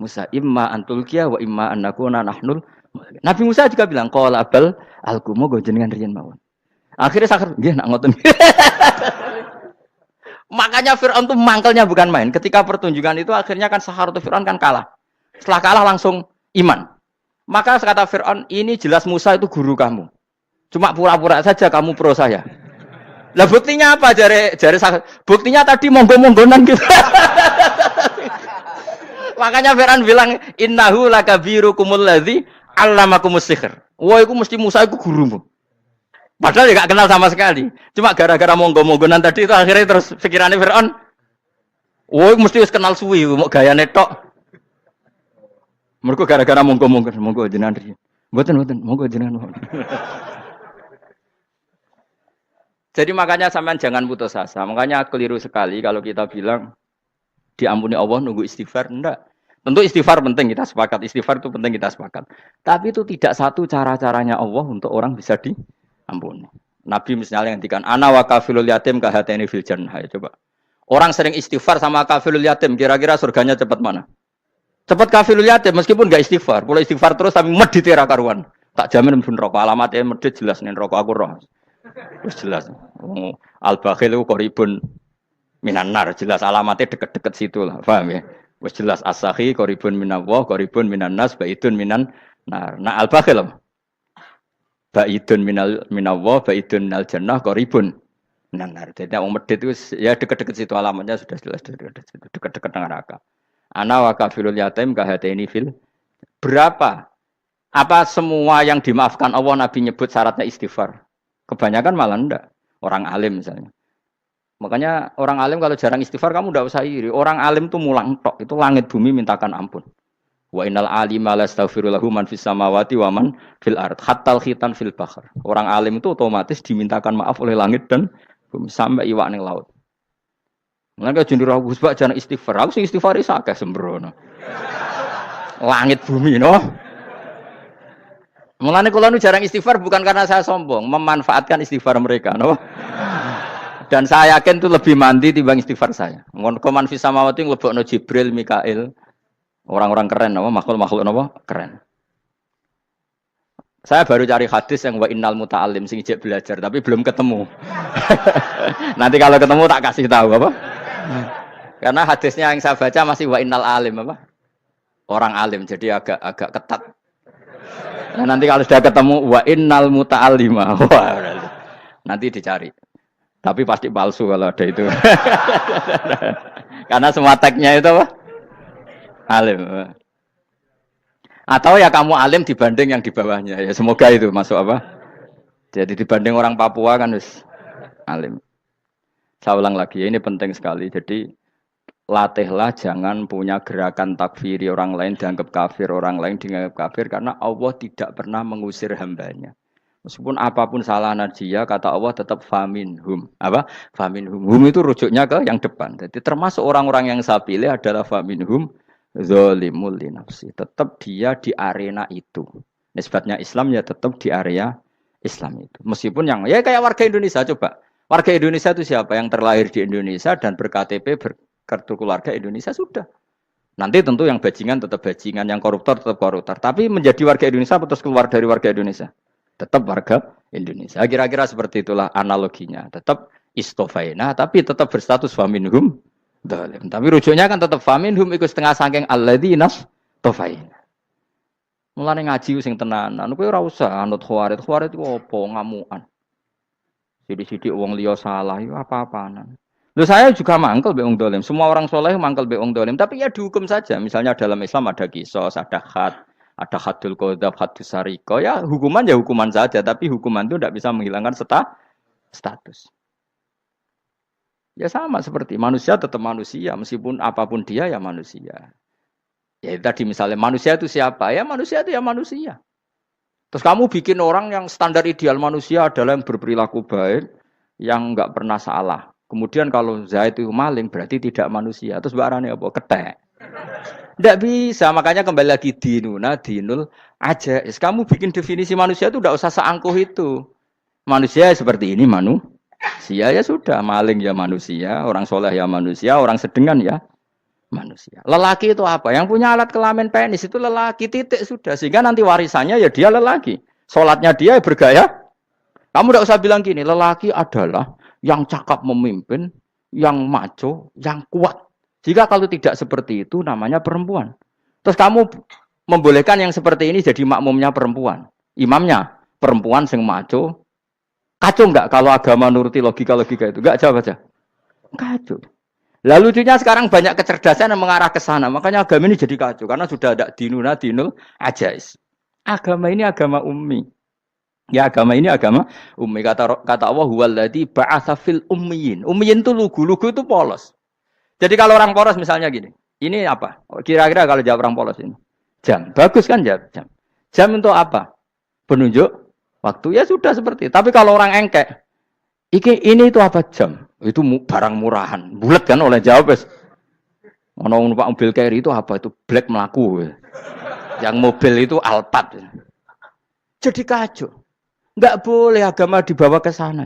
Musa. Imma antulqiya wa imma annakuna nahnul. Nabi Musa juga bilang qala bal alqu moga jenengan riyen mawon. Akhirnya sakar nggih nak ngoten. Makanya Firaun itu mangkelnya bukan main. Ketika pertunjukan itu akhirnya kan Saharatu Firaun kan kalah. Setelah kalah langsung iman. Maka kata Fir'aun, ini jelas Musa itu guru kamu. Cuma pura-pura saja kamu pro saya. Lah buktinya apa? Jare buktinya tadi monggo-monggonan gitu. Makanya Fir'aun bilang, innahu lakabirukumul ladzi 'allamakumus sihr. Wah, itu mesti Musa itu gurumu. Padahal dia gak kenal sama sekali. Cuma gara-gara monggo-monggonan tadi itu akhirnya terus pikirannya Fir'aun, wah, mesti wis kenal suwi, mau gayane tok. Mereka gara-gara monggo jenengan riyen. Mboten, monggo jenengan. Jadi makanya sampean jangan putus asa. Makanya keliru sekali kalau kita bilang diampuni Allah nunggu istighfar. Enggak. Tentu istighfar penting, kita sepakat. Istighfar itu penting, kita sepakat. Tapi itu tidak satu cara-caranya Allah untuk orang bisa diampuni. Nabi misalnya ngendikan ana wa kafilul yatim kahateni fil jannah. Coba. Orang sering istighfar sama kafilul yatim, kira-kira surganya cepat mana? Cepat kafirul yatim meskipun enggak istighfar. Kalau istighfar terus tapi medit ra karuan. Tak jamin pun rokok alamatnya medit jelas nih rokok aku roh. Terus jelas. Al-bakhil itu koribun minan nar, jelas alamatnya deket-deket situ lah. Paham ya? Wis jelas as-sakhi koribun minallah, koribun minan nas, baidun minan nar. Nah al-bakhil baidun minallah, baidun minal jannah, koribun minan nar. Jadi yang medit itu ya deket-deket situ alamatnya sudah jelas deket-deket neraka. Ana wa kafilul yatim kahateni fil. Berapa? Apa semua yang dimaafkan Allah Nabi nyebut syaratnya istighfar? Kebanyakan malah enggak. Orang alim misalnya. Makanya orang alim kalau jarang istighfar kamu enggak usah iri. Orang alim tuh mulang tok, itu langit bumi mintakan ampun. Wa innal alima lastaghfiru lahu man fis samawati wa man fil ard hatta khitan fil bahr. Orang alim itu otomatis dimintakan maaf oleh langit dan bumi sampai iwak ning laut. Mulane jenenge aku sebab jarang istighfar. Aku sing istighfar is akeh sembrono. Langit bumi no. Mulane kula nu jarang istighfar bukan karena saya sombong, memanfaatkan istighfar mereka no. Dan saya yakin itu lebih mandi timbang istighfar saya. Ngon koman fis samawati nglebokno Jibril, Mikail. Orang-orang keren no, makhluk-makhluk no, keren. Saya baru cari hadis yang wa innal muta'allim sing ijek belajar tapi belum ketemu. Nanti kalau ketemu tak kasih tahu apa? Karena hadisnya yang saya baca masih wa innal alim apa? Orang alim jadi agak ketat. Nah, nanti kalau sudah ketemu wa innal muta'allima. Wah, nanti dicari. Tapi pasti palsu kalau ada itu. Karena semua tagnya itu apa? Alim. Atau ya kamu alim dibanding yang di bawahnya. Ya semoga itu masuk apa? Jadi dibanding orang Papua kan wis alim. Saya ulang lagi, ini penting sekali. Jadi latihlah jangan punya gerakan takfiri orang lain dianggap kafir, orang lain dianggap kafir karena Allah tidak pernah mengusir hambanya. Meskipun apapun salah Nadia, kata Allah tetap faminhum. Apa? Faminhum. Hum itu rujuknya ke yang depan. Jadi termasuk orang-orang yang saya pilih adalah faminhum zalimul li nafsi. Tetap dia di arena itu. Nisbatnya Islam ya tetap di area Islam itu. Meskipun yang ya kayak warga Indonesia coba. Warga Indonesia itu siapa? Yang terlahir di Indonesia dan ber-KTP berkartu keluarga Indonesia sudah. Nanti tentu yang bajingan tetap bajingan, yang koruptor tetap koruptor. Tapi menjadi warga Indonesia terus keluar dari warga Indonesia. Tetap warga Indonesia. Kira-kira seperti itulah analoginya. Tetap istofaina, tapi tetap berstatus faminhum dalim. Tapi rujuknya kan tetap faminhum ikut setengah sangking alladzina tofaina. Mulane ngaji sing tenanan, kowe ora usah anut khawarit. Khawarit ku opo ngamukan. Sidik-sidik wong liya salah yo apa-apaan. Loh saya juga mangkel be wong dolim. Semua orang soleh mangkel be wong dolim, tapi ya dihukum saja. Misalnya dalam Islam ada kisos, ada had. Ada hadul qadzaf, hadus sariko, ya hukuman saja, tapi hukuman itu tidak bisa menghilangkan status. Ya sama seperti manusia tetap manusia, meskipun apapun dia ya manusia. Ya tadi misalnya manusia itu siapa? Ya manusia itu ya manusia. Terus kamu bikin orang yang standar ideal manusia adalah yang berperilaku baik, yang nggak pernah salah. Kemudian kalau Zaid itu maling berarti tidak manusia. Terus barangnya apa? Ketek. Tidak bisa, makanya kembali lagi dinul aja. Kamu bikin definisi manusia itu tidak usah seangkuh itu. Manusia seperti ini manusia ya sudah, maling ya manusia, orang soleh ya manusia, orang sedengan ya manusia. Lelaki itu apa? Yang punya alat kelamin penis itu lelaki titik sudah. Sehingga nanti warisannya ya dia lelaki. Sholatnya dia bergaya. Kamu tidak usah bilang gini, lelaki adalah yang cakap memimpin, yang maco, yang kuat. Jika kalau tidak seperti itu namanya perempuan. Terus kamu membolehkan yang seperti ini jadi makmumnya perempuan. Imamnya perempuan sing maco. Kacau enggak kalau agama nuruti logika-logika itu? Enggak, jawab aja. Kacau. Lalu lucunya sekarang banyak kecerdasan yang mengarah ke sana. Makanya agama ini jadi kacau. Karena sudah ada dinul ajais. Agama ini agama ummi. Ya agama ini agama ummi. Kata Allah, huwaladzi ba'atsa fil ummiyin. Ummiyin itu lugu itu polos. Jadi kalau orang polos misalnya gini, ini apa? Kira-kira kalau jawab orang polos ini, jam. Bagus kan jam? Jam untuk apa? Penunjuk waktu. Ya sudah seperti itu. Tapi kalau orang engkek, ini itu apa jam? Itu barang murahan. Bulat kan oleh jawab. Orang numpak mobil carry itu apa? Itu black melaku. Yang mobil itu Alphard. Jadi kacau. Enggak boleh agama dibawa ke sana.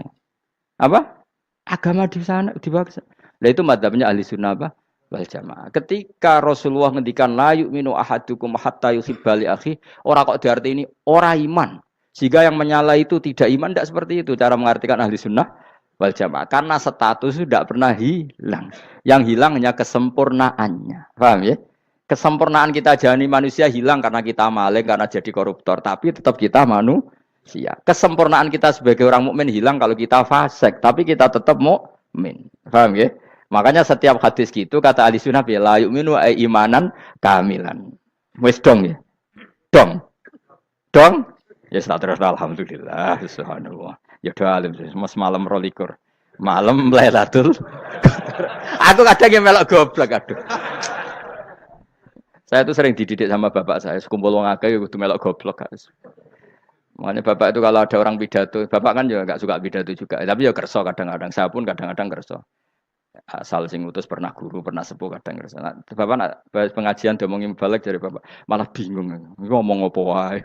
Apa? Agama di sana dibawa ke sana. Nah itu madzhabnya ahli sunnah apa? Wal jamaah. Ketika Rasulullah ngendikan la yu'minu ahadukum hatta yuhibba li akhi, ora kok diarti ini ora iman. Sehingga yang menyala itu tidak iman, tidak seperti itu cara mengartikan ahli sunnah wal jamaah. Karena status itu tidak pernah hilang. Yang hilang hanya kesempurnaannya. Paham ya? Kesempurnaan kita jadi manusia hilang karena kita maling, karena jadi koruptor. Tapi tetap kita manusia. Kesempurnaan kita sebagai orang mukmin hilang kalau kita fasik. Tapi kita tetap mukmin. Paham ya? Makanya setiap hadis gitu kata ahli sunnah ya la yu'minu imanan kamilan. Wis dong ya. Dong. Ya terus alhamdulillah subhanallah. Ya doa alim mas malam 22. Malam Lailatul. Aku kadang yang melok goblok aduh. Saya tuh sering dididik sama bapak saya, sekumpul wong akeh kudu melok goblok guys. Makanya bapak itu kalau ada orang pidato, bapak kan juga enggak suka pidato juga, tapi ya kerso kadang-kadang. Saya pun kadang-kadang kerso. Asal sing utus pernah guru, pernah sepuh kadang kerso. Nah, bapak nak pengajian diomongin balik dari bapak, malah bingung. Ngomong apa wae.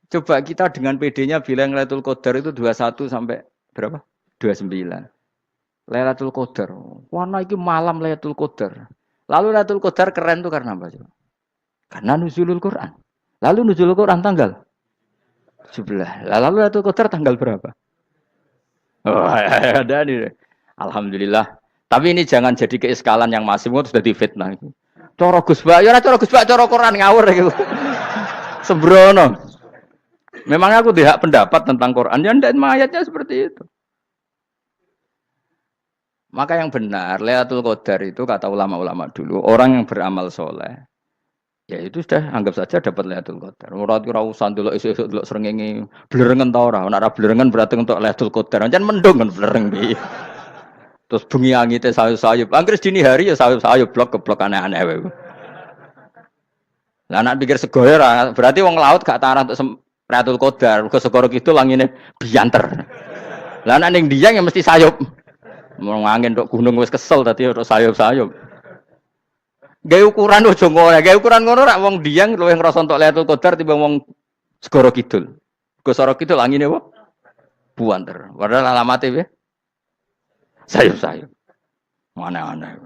Coba kita dengan PD-nya bilang Lailatul Qadar itu 21 sampai berapa? 29. Lailatul Qadar. Warna iki malam Lailatul Qadar. Lalu Lailatul Qadar keren tuh karena apa coba? Karena nuzulul Quran. Lalu nuzulul Quran tanggal 17. Lalu Lailatul Qadar tanggal berapa? Oh, ada nih. Alhamdulillah. Tapi ini jangan jadi keiskalan yang masif itu sudah difitnah. Coro Gus Bak, ya coro Gus Bak, coro Quran ngawur gitu. Sembrono. Memang aku tidak pendapat tentang Quran, ya ndak ayatnya seperti itu. Maka yang benar, Lailatul Qadar itu kata ulama-ulama dulu, orang yang beramal soleh, Ya itu sudah anggap saja dapat Lailatul Qadar. Ora usah ndelok esuk-esuk ndelok srengenge blerengen ta ora. Nek ora blerengen berarti untuk Lailatul Qadar. Jan mendung kan blereng piye. Terus bengi angite sayup-sayup. Anggere dini hari ya sayup-sayup blok keblok aneh-aneh wae. Lah nek pikir segoyo ora, berarti wong laut gak tarah untuk Lailatul Qadar. Mergo segoro kidul langine bianter. Lah nek ning Dieng ya mesti sayup. Wong angin tok gunung wis kesel dadi ora sayup-sayup. Gawe ukuran ojo ngono, gawe ukuran ngono rak wong Dieng luwih ngrasa entuk Lailatul Qadar timbang wong segoro kidul. Segoro kidul angine apa? Buanter. Padahal alamate piye? Sayup-sayup. Aneh-aneh.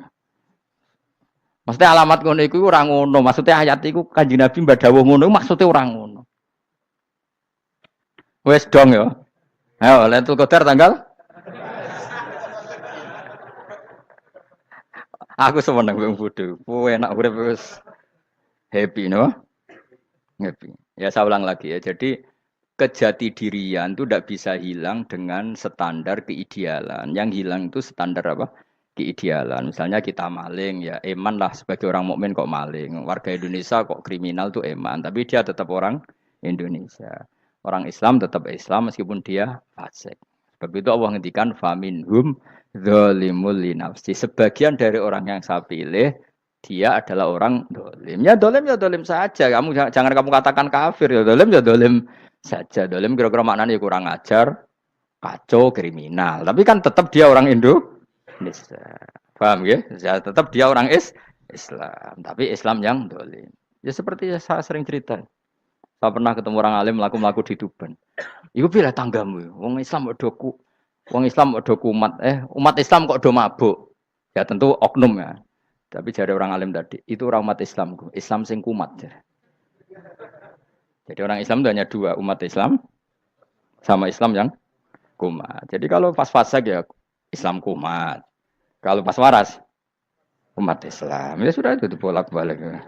Maksudnya alamat ngono iku ora ngono, maksudnya ayat iku Kanjeng Nabi mbadhawuh ngono maksudnya ora ngono. Wes dong ya. Ayo Lailatul Qadar tanggal. Aku seneng wong bodho. Kowe enak urip wis happy no? Happy. Ya saya ulang lagi ya. Jadi kejati dirian itu tidak bisa hilang dengan standar keidealan. Yang hilang itu standar apa? Keidealan. Misalnya kita maling, ya eman lah sebagai orang mukmin kok maling. Warga Indonesia kok kriminal tuh eman, tapi dia tetap orang Indonesia. Orang Islam tetap Islam meskipun dia fasik. Sebab itu Allah ngendikan faminhum zalimul linafsi. Sebagian dari orang yang saya pilih dia adalah orang dolim. Ya dolim saja. Kamu jangan kamu katakan kafir ya dolim saja. Dolim kira-kira maknanya kurang ajar, kacau, kriminal. Tapi kan tetap dia orang Indonesia. Paham ya? Ya tetap dia orang Islam. Tapi Islam yang dolim. Ya seperti saya sering cerita. Saya pernah ketemu orang alim melaku di Tuban. Iku pilih tanggamu. Wong Islam kok kumat. Umat Islam kok do mabuk. Ya tentu oknum ya. Tapi jari orang alim tadi, itu orang umat Islam. Islam sing kumat. Jadi orang Islam itu hanya dua, umat Islam sama Islam yang kumat. Jadi kalau pas fase ya Islam kumat. Kalau pas waras, umat Islam. Ya sudah itu bolak-balik.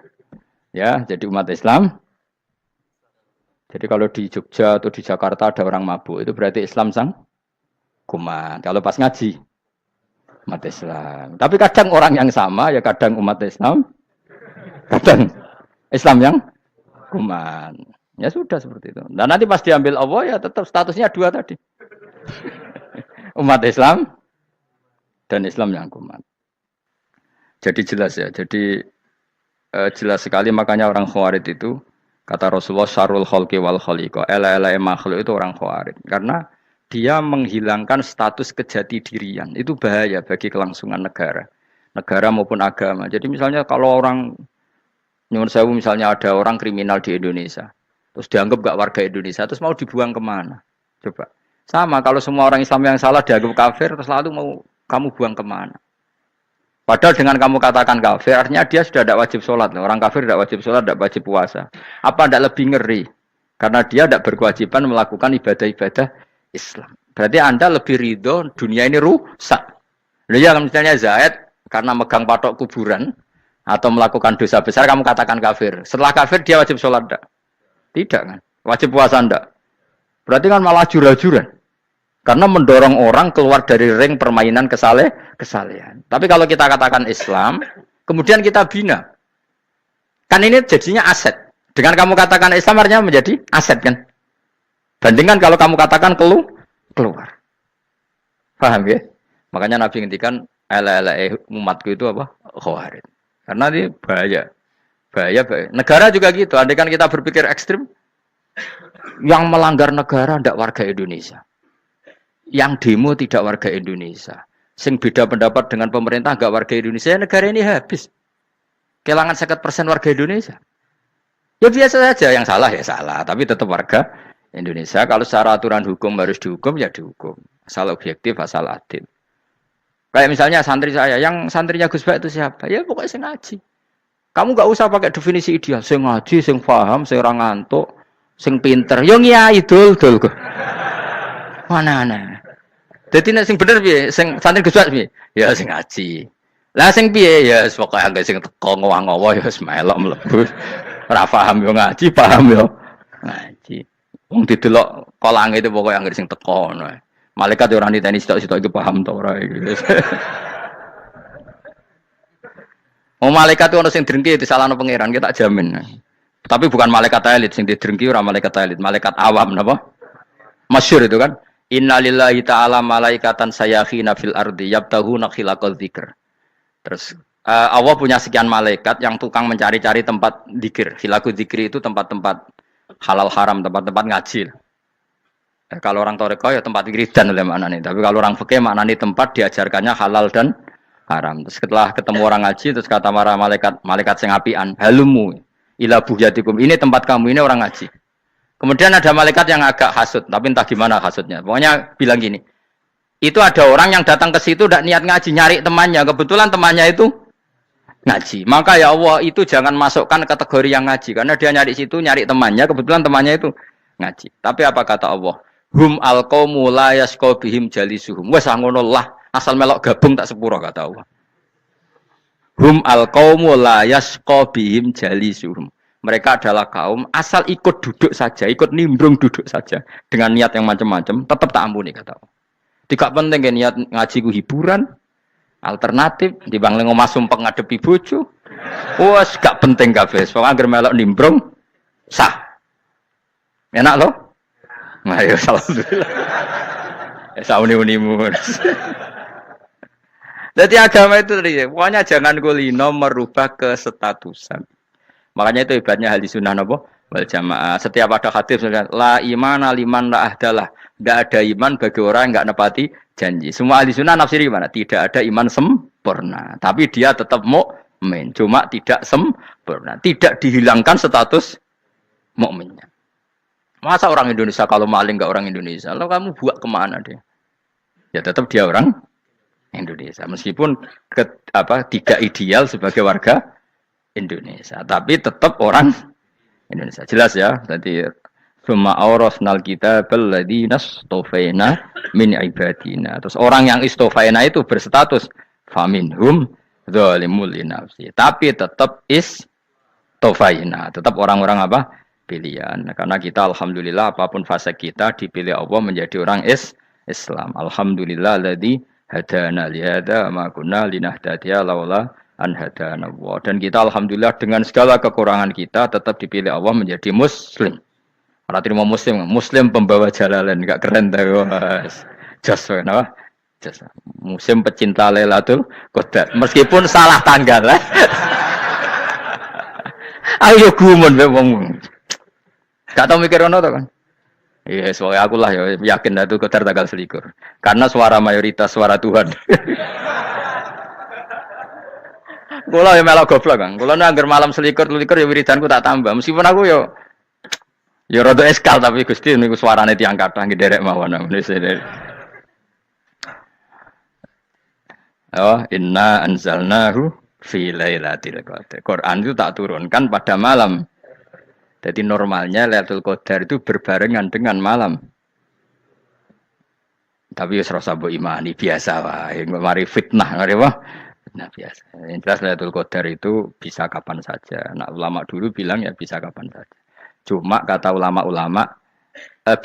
Ya, jadi umat Islam. Jadi kalau di Jogja atau di Jakarta ada orang mabuk, itu berarti Islam sang kumat. Kalau pas ngaji, umat Islam. Tapi kadang orang yang sama, ya kadang umat Islam, kadang Islam yang kumat. Ya sudah seperti itu. Dan nanti pas diambil Allah, ya tetap statusnya dua tadi. Umat Islam dan Islam yang kumat. Jadi jelas ya. Jadi jelas sekali makanya orang Khawarij itu, kata Rasulullah, syarul khalqi wal khaliqa. Ela-ela makhluk itu orang Khawarij. Karena dia menghilangkan status kejati dirian. Itu bahaya bagi kelangsungan negara. Negara maupun agama. Jadi misalnya kalau orang, nyuwun sewu misalnya ada orang kriminal di Indonesia. Terus dianggap gak warga Indonesia. Terus mau dibuang kemana? Coba. Sama kalau semua orang Islam yang salah dianggap kafir. Terus lalu mau kamu buang kemana? Padahal dengan kamu katakan kafir. Artinya dia sudah tidak wajib sholat. Orang kafir tidak wajib sholat, tidak wajib puasa. Apa tidak lebih ngeri? Karena dia tidak berkewajiban melakukan ibadah-ibadah Islam. Berarti Anda lebih ridho dunia ini rusak. Ya misalnya Zaid karena megang patok kuburan atau melakukan dosa besar kamu katakan kafir. Setelah kafir dia wajib sholat enggak? Tidak kan? Wajib puasa enggak? Berarti kan malah jura-juran. Karena mendorong orang keluar dari ring permainan kesalehan. Tapi kalau kita katakan Islam, kemudian kita bina. Kan ini jadinya aset. Dengan kamu katakan Islam artinya menjadi aset kan? Bandingkan kalau kamu katakan keluar. Paham ya? Makanya Nabi ngendikan ala umatku itu apa? Khawarij. Karena ini bahaya. Bahaya. Negara juga gitu. Andai kan kita berpikir ekstrim, yang melanggar negara tidak warga Indonesia. Yang demo tidak warga Indonesia. Sing beda pendapat dengan pemerintah enggak warga Indonesia, negara ini habis. Kehilangan 50% warga Indonesia. Ya biasa saja, yang salah ya salah, tapi tetap warga Indonesia. Kalau secara aturan hukum harus dihukum, ya dihukum. Asal objektif, asal adil. Kayak misalnya santri saya, yang santrinya Gus Bak itu siapa? Ya pokoknya sing ngaji. Kamu gak usah pakai definisi ideal. Sing ngaji, sing paham, sing ora ngantuk, sing pinter. Yo ngiyai dul. Mana. Jadi nek sing bener piye? Sing santri Gus Bak piye? Ya sing ngaji. Lah sing piye? Ya pokoke anggere sing teko ngowah-ngowo ya wis melok mlebu. Ora paham yo ngaji, paham yo ngaji. Wong didelok kolange itu pokoke anggere sing teko ngono. Malaikat ora niteni sitok-sitok iku paham ta ora iki. Oh malaikat itu ono sing drengki disalahno pangeran, kita jamin. Tapi bukan malaikat elit sing didrengki ora malaikat elit, malaikat awam napa? Masyhur itu kan. Innalillahi ta'ala malaikatan sayakhina fil ardi yabtahuna khilaqal dzikr. Terus Allah punya sekian malaikat yang tukang mencari-cari tempat dzikir. Khilaqul dzikri itu tempat-tempat halal haram, tempat-tempat ngaji. Kalau orang toreko ya tempat wiridan oleh maknanya. Tapi kalau orang fikih maknanya tempat diajarkannya halal dan haram. Terus setelah ketemu orang ngaji terus kata para malaikat sing apian, halumu ila buhyatikum. Ini tempat kamu, ini orang ngaji. Kemudian ada malaikat yang agak hasud, tapi entah gimana hasudnya. Pokoknya bilang gini, itu ada orang yang datang ke situ tidak niat ngaji, nyari temannya. Kebetulan temannya itu ngaji. Maka ya Allah itu jangan masukkan kategori yang ngaji, karena dia nyari situ, nyari temannya. Kebetulan temannya itu ngaji. Tapi apa kata Allah? Hum alqaumu la yasqa bihim jalisuhum. Wes ngono lah, asal melok gabung tak sepuro kata Allah. Hum alqaumu la yasqa bihim jalisuhum. Mereka adalah kaum asal ikut duduk saja, ikut nimbrung duduk saja dengan niat yang macam-macam, tetap tak ampuni kata Allah. Tidak penting kan niat ngaji ku hiburan, alternatif dibanding ngomong sumpah ngadepi bojo. Wes gak penting kabeh. Pokoke anggere melok nimbrung sah. Enak loh? Nah, ya alhamdulillah. Sauni-unimu. Jadi agama itu tadi, pokoknya jangan kulino merubah kestatusan. Makanya itu hebatnya ahli sunnah napa wal jamaah. Setiap ada hadis la imana liman la ahdalah. Enggak ada iman bagi orang yang enggak nepati janji. Semua ahli sunnah nafsiri gimana? Tidak ada iman sempurna, tapi dia tetap mukmin, cuma tidak sempurna. Tidak dihilangkan status mukminnya. Masa orang Indonesia kalau maling enggak orang Indonesia? Lalu kamu buat kemana dia? Ya tetap dia orang Indonesia, meskipun tidak ideal sebagai warga Indonesia, tapi tetap orang Indonesia. Jelas ya. Jadi summa awrasnal kitabal ladzina istofaina min ibadina. Terus orang yang istofaina itu berstatus faminhum zalimul linafsi. Tapi tetap istofaina, tetap orang-orang apa? Pilihan. Karena kita alhamdulillah apapun fase kita dipilih Allah menjadi orang Islam. Alhamdulillah alladzi hadana li hadza ma kunna linahtadiya laula an hadana Allah. Dan kita alhamdulillah dengan segala kekurangan kita tetap dipilih Allah menjadi muslim. Ora terima muslim pembawa jalalan, enggak keren ta, Mas. Jos kenapa? Jos. Muslim pecinta Lailatul Qadar. Meskipun salah tanggal. Ayo gumun wae wong. Gak tau mikir ono to kan? Iya, soalnya aku lah ya yakin Lailatul Qadar tanggal 21. Karena suara mayoritas suara Tuhan. Kula ya melok goblok, Kang. Kula nek anggar malam 21 ya wiridanku tak tambah. Meskipun aku ya rada eskal tapi Gusti niku suarane tiyang kathah nggih derek mawon. Oh, inna anzalnahu fi lailatul qadar. Quran itu tak turunkan pada malam. Jadi normalnya Lailatul Qadar itu berbarengan dengan malam. Tapi ya serasa mbok imani biasa wae. Mari fitnah ngene wae. Nah biasa. Yang jelas Lailatul Qadar itu bisa kapan saja. Nah ulama dulu bilang ya bisa kapan saja. Cuma kata ulama-ulama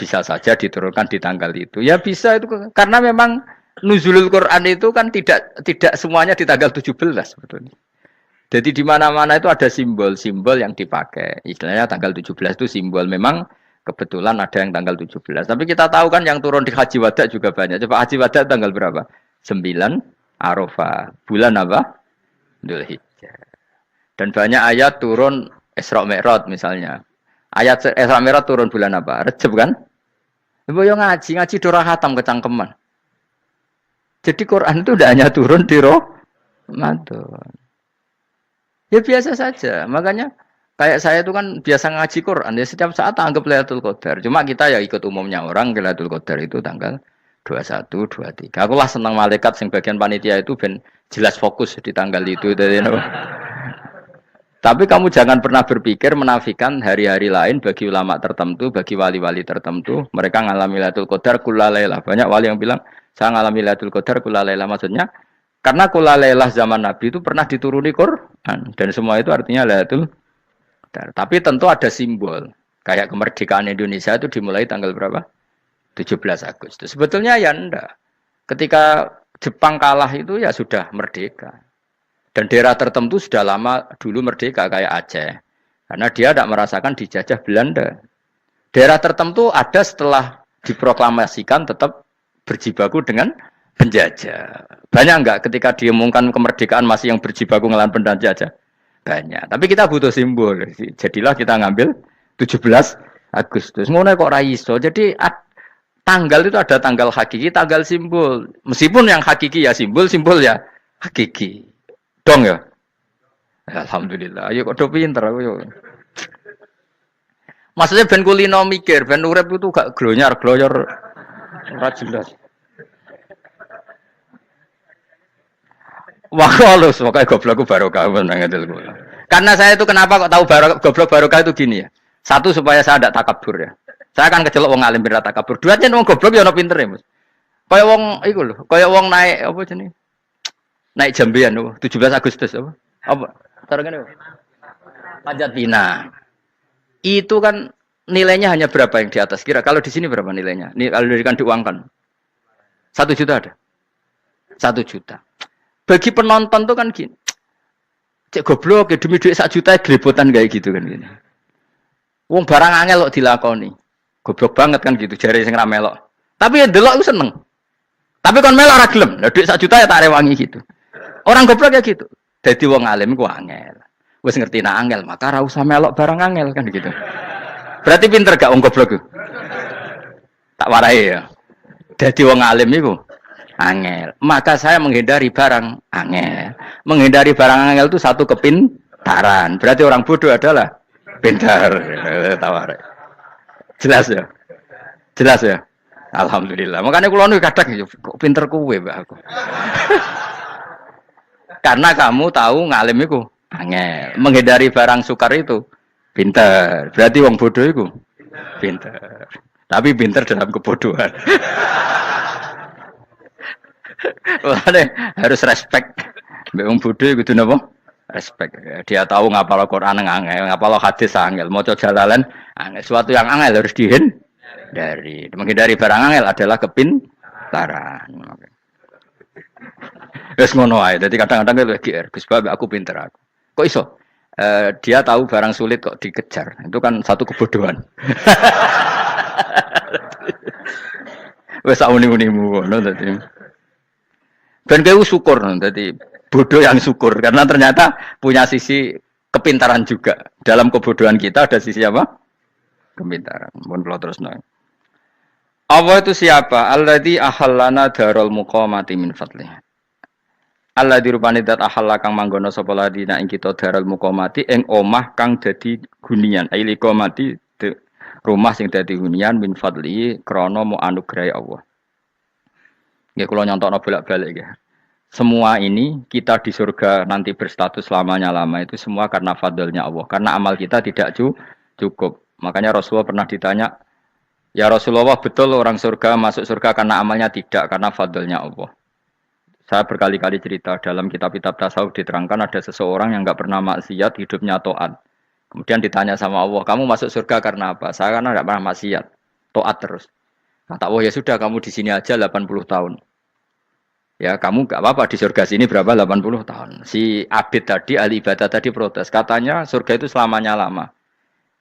bisa saja diturunkan di tanggal itu. Ya bisa itu karena memang nuzulul Quran itu kan tidak semuanya di tanggal 17 sebetulnya. Jadi di mana-mana itu ada simbol-simbol yang dipakai. Istilahnya tanggal 17 itu simbol memang kebetulan ada yang tanggal 17. Tapi kita tahu kan yang turun di Haji Wada juga banyak. Coba Haji Wada tanggal berapa? 9 Arafah. Bulan apa? Dzulhijjah. Dan banyak ayat turun Isra Mi'raj misalnya. Ayat Isra Mi'raj turun bulan apa? Rejab kan? Ibu yang ngaji dora khatam kecangkeman. Jadi Quran itu tidak hanya turun di Ramadan. Ya biasa saja. Makanya kayak saya itu kan biasa ngaji Quran. Ya setiap saat anggap Lailatul Qadar. Cuma kita ya ikut umumnya orang Lailatul Qadar itu tanggal 21, 23. Aku lah senang malaikat yang bagian panitia itu ben jelas fokus di tanggal itu. Tapi kamu jangan pernah berpikir menafikan hari-hari lain bagi ulama tertentu, bagi wali-wali tertentu. Mereka ngalami Lailatul Qadar kulalailah. Banyak wali yang bilang, saya ngalami Lailatul Qadar kulalailah. Maksudnya, karena kulalailah zaman Nabi itu pernah dituruni Quran. Dan semua itu artinya Lailatul Qadar. Tapi tentu ada simbol. Kayak kemerdekaan Indonesia itu dimulai tanggal berapa? 17 Agustus. Sebetulnya ya enggak. Ketika Jepang kalah itu ya sudah merdeka. Dan daerah tertentu sudah lama dulu merdeka kayak Aceh. Karena dia tidak merasakan dijajah Belanda. Daerah tertentu ada setelah diproklamasikan tetap berjibaku dengan penjajah. Banyak enggak ketika diumumkan kemerdekaan masih yang berjibaku ngelawan penjajah? Banyak. Tapi kita butuh simbol. Jadilah kita ngambil 17 Agustus. Ngono kok ra iso. Jadi tanggal itu ada tanggal hakiki, tanggal simbol. Meskipun yang hakiki ya simbol, simbol ya hakiki. Dong ya. Alhamdulillah. Ayo kok do pinter aku yo. Maksudnya ben kulino mikir, ben urip itu gak glonyar-glonyor ora jelas. Wah, halus, makanya goblokku barokah menang itu. Karena saya itu kenapa kok tahu goblok barokah itu gini ya. Satu supaya saya tidak takabur ya. Saya akan kecelok wong alim bir takabur. Dua aja wong goblok ya ono pinter ya, Mas. Kayak wong iku lho, kayak wong naik apa jenenge? Naik jambian lho, 17 Agustus apa? Apa? Tarengane apa? Panjat Pinang. Itu kan nilainya hanya berapa yang di atas kira? Kalau di sini berapa nilainya? Ini kalau diuangkan 1 juta ada? 1 juta. Bagi penonton tuh kan gini. Cek goblok ya demi duit 1 juta gelepotan kayak gitu kan gini. Wong barang angel kok dilakoni. Goblok banget kan gitu jare sing ra melok. Tapi ya delok aku seneng. Tapi kon melok ora gelem. Lah duit 1 juta ya tak rewangi gitu. Orang goblok ya gitu. Dadi wong alim ku angel. Wis ngerti nak angel, maka ora usah melok barang angel kan gitu. Berarti pinter gak wong goblok ku? Tak warai ya. Dadi wong alim iku angel. Maka saya menghindari barang angel. Menghindari barang angel itu satu kepintaran. Berarti orang bodoh adalah pintar. Tawar. Jelas ya? Jelas ya? Alhamdulillah. Makanya kula nu kadang kok pinter kuwe Mbak aku. Karena kamu tahu ngalim iku angel. Menghindari barang sukar itu pintar. Berarti wong bodoh iku pintar. Tapi pintar dalam kebodohan. Harus respect. Mbak wong bodoh kudu napa? Respect. Dia tahu ngapal Quran angel, ngapal hadis angel, maca jalalan angel. Sesuatu yang angel harus dihindari. Menghindari barang angel adalah kepintaran. Wes ngono ae. Dadi kadang-kadang lagi Gus Bab aku pinter aku. Kok iso? Dia tahu barang sulit kok dikejar. Itu kan satu kebodohan. Wes uni-unimu ngono dadi. Ben kowe syukur dadi bodoh yang syukur karena ternyata punya sisi kepintaran juga. Dalam kebodohan kita ada sisi apa? Kepintaran. Mun kula terusno. Allah itu siapa? Alladzi ahallana darul muqamati min fadlih. Alladzi rupane dat ahalla kang manggono sapa ladina ing kita darul muqamati ing omah kang dadi hunian. Ai liqamati rumah sing dadi hunian min fadli krana mu anugrahe Allah. Nggih kula nyontokno bolak-balik nggih. Semua ini kita di surga nanti berstatus lamanya-lama itu semua karena fadlnya Allah. Karena amal kita tidak cukup. Makanya Rasulullah pernah ditanya, ya Rasulullah betul orang surga masuk surga karena amalnya tidak, karena fadlnya Allah. Saya berkali-kali cerita dalam kitab-kitab tasawuf diterangkan ada seseorang yang enggak pernah maksiat, hidupnya taat. Kemudian ditanya sama Allah, kamu masuk surga karena apa? Saya karena enggak pernah maksiat, taat terus. Kata Allah, ya sudah kamu di sini aja 80 tahun. Ya kamu gak apa-apa di surga sini berapa 80 tahun. Si Abid tadi, ahli ibadah tadi protes. Katanya surga itu selamanya lama.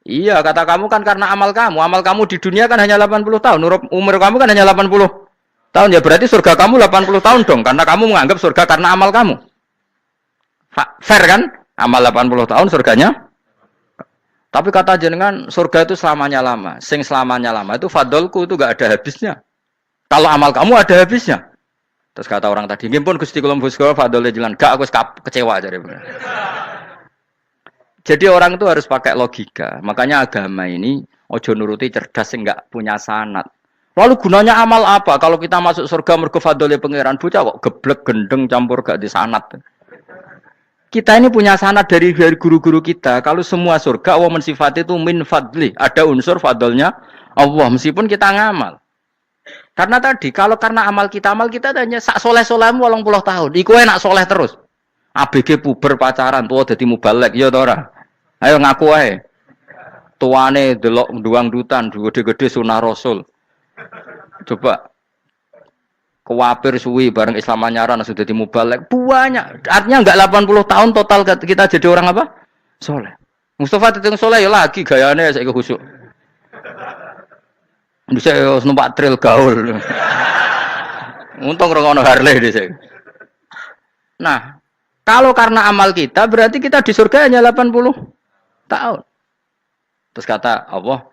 Iya kata kamu kan karena amal kamu. Amal kamu di dunia kan hanya 80 tahun. Umur kamu kan hanya 80 tahun. Ya berarti surga kamu 80 tahun dong. Karena kamu menganggap surga karena amal kamu. Fair kan? Amal 80 tahun surganya. Tapi kata jenengan surga itu selamanya lama. Sing selamanya lama itu fadolku itu gak ada habisnya. Kalau amal kamu ada habisnya. Terus kata orang tadi, ngimpun Gusti kula mbuska fadhole jalan. Gak aku kecewa jare. Jadi orang itu harus pakai logika. Makanya agama ini ojo nuruti cerdas sing enggak punya sanad. Lalu gunanya amal apa? Kalau kita masuk surga mergo fadhole pangeran bocah kok geblek gendeng campur gak di sanad. Kita ini punya sanad dari guru-guru kita. Kalau semua surga wa mensifati itu min fadli, ada unsur fadlnya Allah meskipun kita ngamal. Karena tadi, kalau karena amal kita hanya sak soleh-solehmu 80 tahun. Iku enak soleh terus. ABG puber pacaran, tua dadi mubalek, ya ora. Ayo ngaku ae. Tuane delok duang dutan, gede-gede sunah Rasul. Coba. Kuwapir suwi bareng Islam anyaran sudah dimubalek banyak. Artinya enggak 80 tahun total kita jadi orang apa? Soleh. Mustafa Titung Soleh ya lagi gayanya saya khusyuk. Bisa numpak trail gaul. Untung rengono Harley di saya. Nah, kalau karena amal kita berarti kita di surga hanya 80 tahun. Terus kata Allah,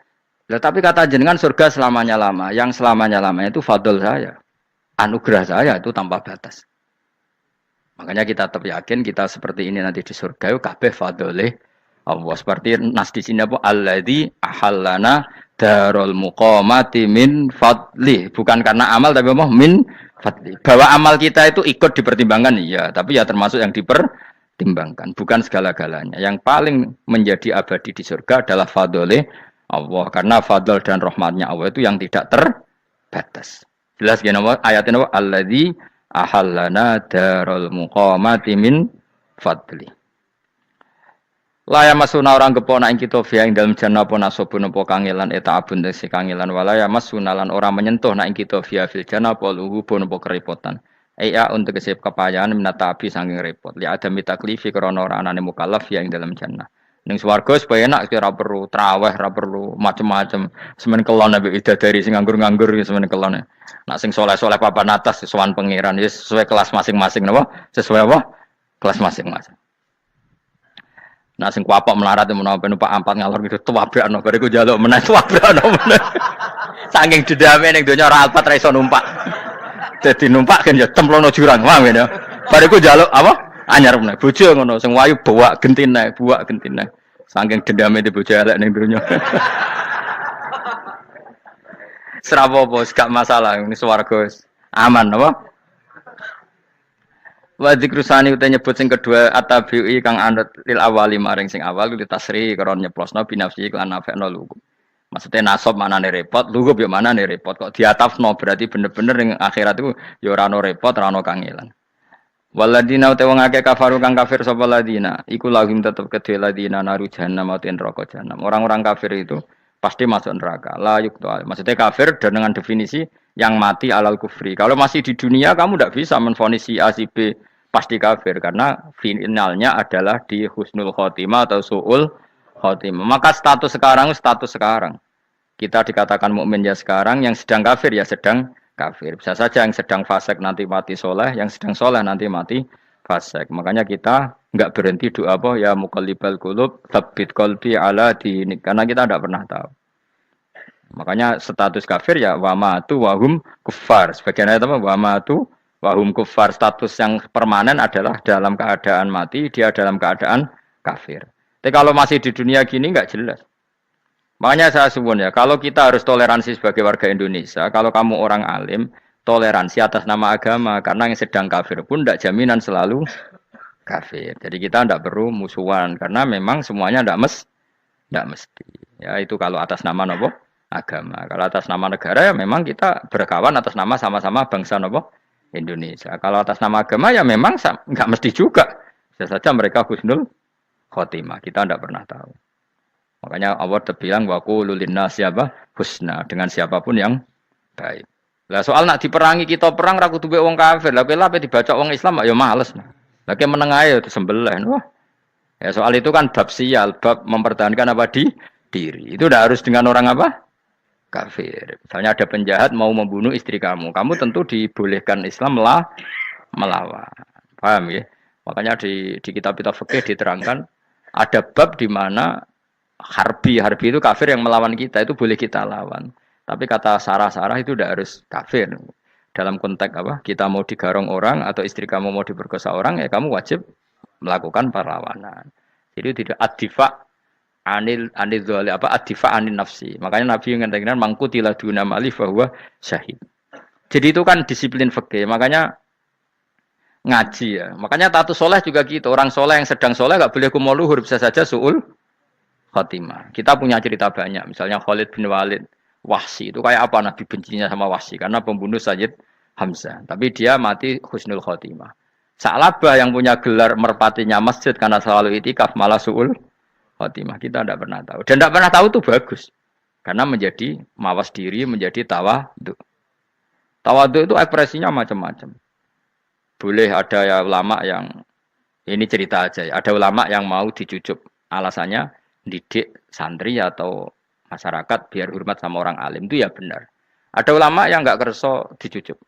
tapi kata jenengan surga selamanya lama. Yang selamanya lamanya itu fadl saya. Anugerah saya itu tanpa batas. Makanya kita tetap yakin kita seperti ini nanti di surga kabeh fadlih Allah. Seperti nas di sini apa alladzi ahallana darul muqamati min fadli. Bukan karena amal tapi apa min fadli. Bahwa amal kita itu ikut dipertimbangkan iya, tapi ya termasuk yang dipertimbangkan, bukan segala-galanya. Yang paling menjadi abadi di surga adalah fadlih Allah karena fadl dan rahmatnya Allah itu yang tidak terbatas. Jelas gini ayatnya apa? Alladzi ahallana darul muqamati min fadli. Laya masuna orang kepona ing kita fiha ing dalem jannah apa nasabun apa kangelan eta abun tesi kangelan walaya masuna lan orang menyentuh nak ing kita fiha fil jannah apa luhubun apa kerepotan. Iya untuk kesep kepayahan minata api saking repot. Li ada mitaklifi krana ora anane mukallaf fiha ing dalem jannah. Ning swarga supaya enak ora perlu traweh, ora perlu macam-macam. Semen kelon ambek widadari sing nganggur-nganggur semen kelone. Nak sing soleh-soleh papan atas sowan pangeran wis sesuai kelas masing-masing napa? Sesuai apa? Kelas masing-masing. Nak sing kuapok melarat menawa numpak ampat ngalor gitu tuwabrakno bariku njaluk meneh tuwabrakno meneh. Saking dendame ning donya ora alpat ra iso numpak. Dadi numpak kan ya templono jurang, paham ya. Bariku njaluk apa? Anyar meneh bojo ngono sing wayu buak gentine. Saking dendame di bojo elek ning donya. Serapopo gak masalah ini swarga aman apa? Wa dzikrusani uta nyebut sing kedua atabi'i kang anut lil awali maring sing awal li tasri karo nyeplosno binafsi lan nafekno lugu. Maksudnya nasab manane repot, lugu yo manane repot kok diatafno berarti bener-bener ning akhirat iku yo ora ono repot, ora ono kangelan. Waladina uta wong akeh kafaru kang kafir sapa ladina iku lahum tetep kedhe ladina naru jahannam mauten neraka jahannam. Orang-orang kafir itu pasti masuk neraka. La yukta. Maksudnya kafir dan dengan definisi yang mati alal kufri. Kalau masih di dunia kamu tidak bisa menvonis si A si B pasti kafir karena finalnya adalah di husnul khotimah atau su'ul khotimah. Maka status sekarang. Kita dikatakan mukmin ya sekarang, yang sedang kafir ya sedang kafir. Bisa saja yang sedang fasik nanti mati soleh, yang sedang soleh nanti mati fasik. Makanya kita enggak berhenti doa apa ya muqallibal qulub tsabbit qalbi ala dinik karena kita tidak pernah tahu. Makanya status kafir ya wa matu wahum kufar. Sebagian ayat apa wa matu wahum kufar, status yang permanen adalah dalam keadaan mati, dia dalam keadaan kafir. Tapi kalau masih di dunia gini enggak jelas. Makanya saya suwun ya, kalau kita harus toleransi sebagai warga Indonesia, kalau kamu orang alim, toleransi atas nama agama, karena yang sedang kafir pun tidak jaminan selalu kafir. Jadi kita tidak perlu musuhan, karena memang semuanya tidak mesti. Ya itu kalau atas nama nopo agama. Kalau atas nama negara ya memang kita berkawan atas nama sama-sama bangsa nopo Indonesia. Kalau atas nama agama ya memang nggak mesti juga. Bisa saja mereka husnul khotimah. Kita tidak pernah tahu. Makanya Allah terbilang waqulu linnas siapa husna dengan siapapun yang baik. Lah soal nak diperangi kita perang ra kudu wong kafir. Lah kowe dibaca wong Islam ya males. Lah ke meneng ae disembelih. Wah. Ya soal itu kan bab sial, bab mempertahankan apa di diri. Itu udah harus dengan orang apa? Kafir. Misalnya ada penjahat mau membunuh istri kamu tentu dibolehkan Islam melawan. Paham ya? Makanya di kitab-kitab fikih diterangkan ada bab di mana harbi itu kafir yang melawan kita itu boleh kita lawan. Tapi kata sarah itu tidak harus kafir. Dalam konteks apa? Kita mau digarong orang atau istri kamu mau diperkosa orang ya kamu wajib melakukan perlawanan. Jadi tidak adifa anil dzali apa adifa anin nafsi. Makanya Nabi mengatakan mangkutila duna mali bahwa syahid. Jadi itu kan disiplin fikih. Makanya ngaji ya. Makanya tatus soleh juga gitu. Orang soleh yang sedang soleh enggak boleh kumo luhur, bisa saja suul khotimah. Kita punya cerita banyak. Misalnya Khalid bin Walid, Wahsy itu kayak apa Nabi bencinya sama Wahsy karena pembunuh Sayyid Hamzah. Tapi dia mati husnul khotimah. Sa'labah yang punya gelar merpatinya masjid karena selalu itikaf malah suul khotimah. Kita tidak pernah tahu. Dan tidak pernah tahu itu bagus. Karena menjadi mawas diri, menjadi tawadhu. Tawadhu itu ekspresinya macam-macam. Boleh ada ya ulama yang ini cerita aja ya. Ada ulama yang mau dicucup. Alasannya didik santri atau masyarakat biar hormat sama orang alim itu ya benar. Ada ulama yang nggak kerso dicucup.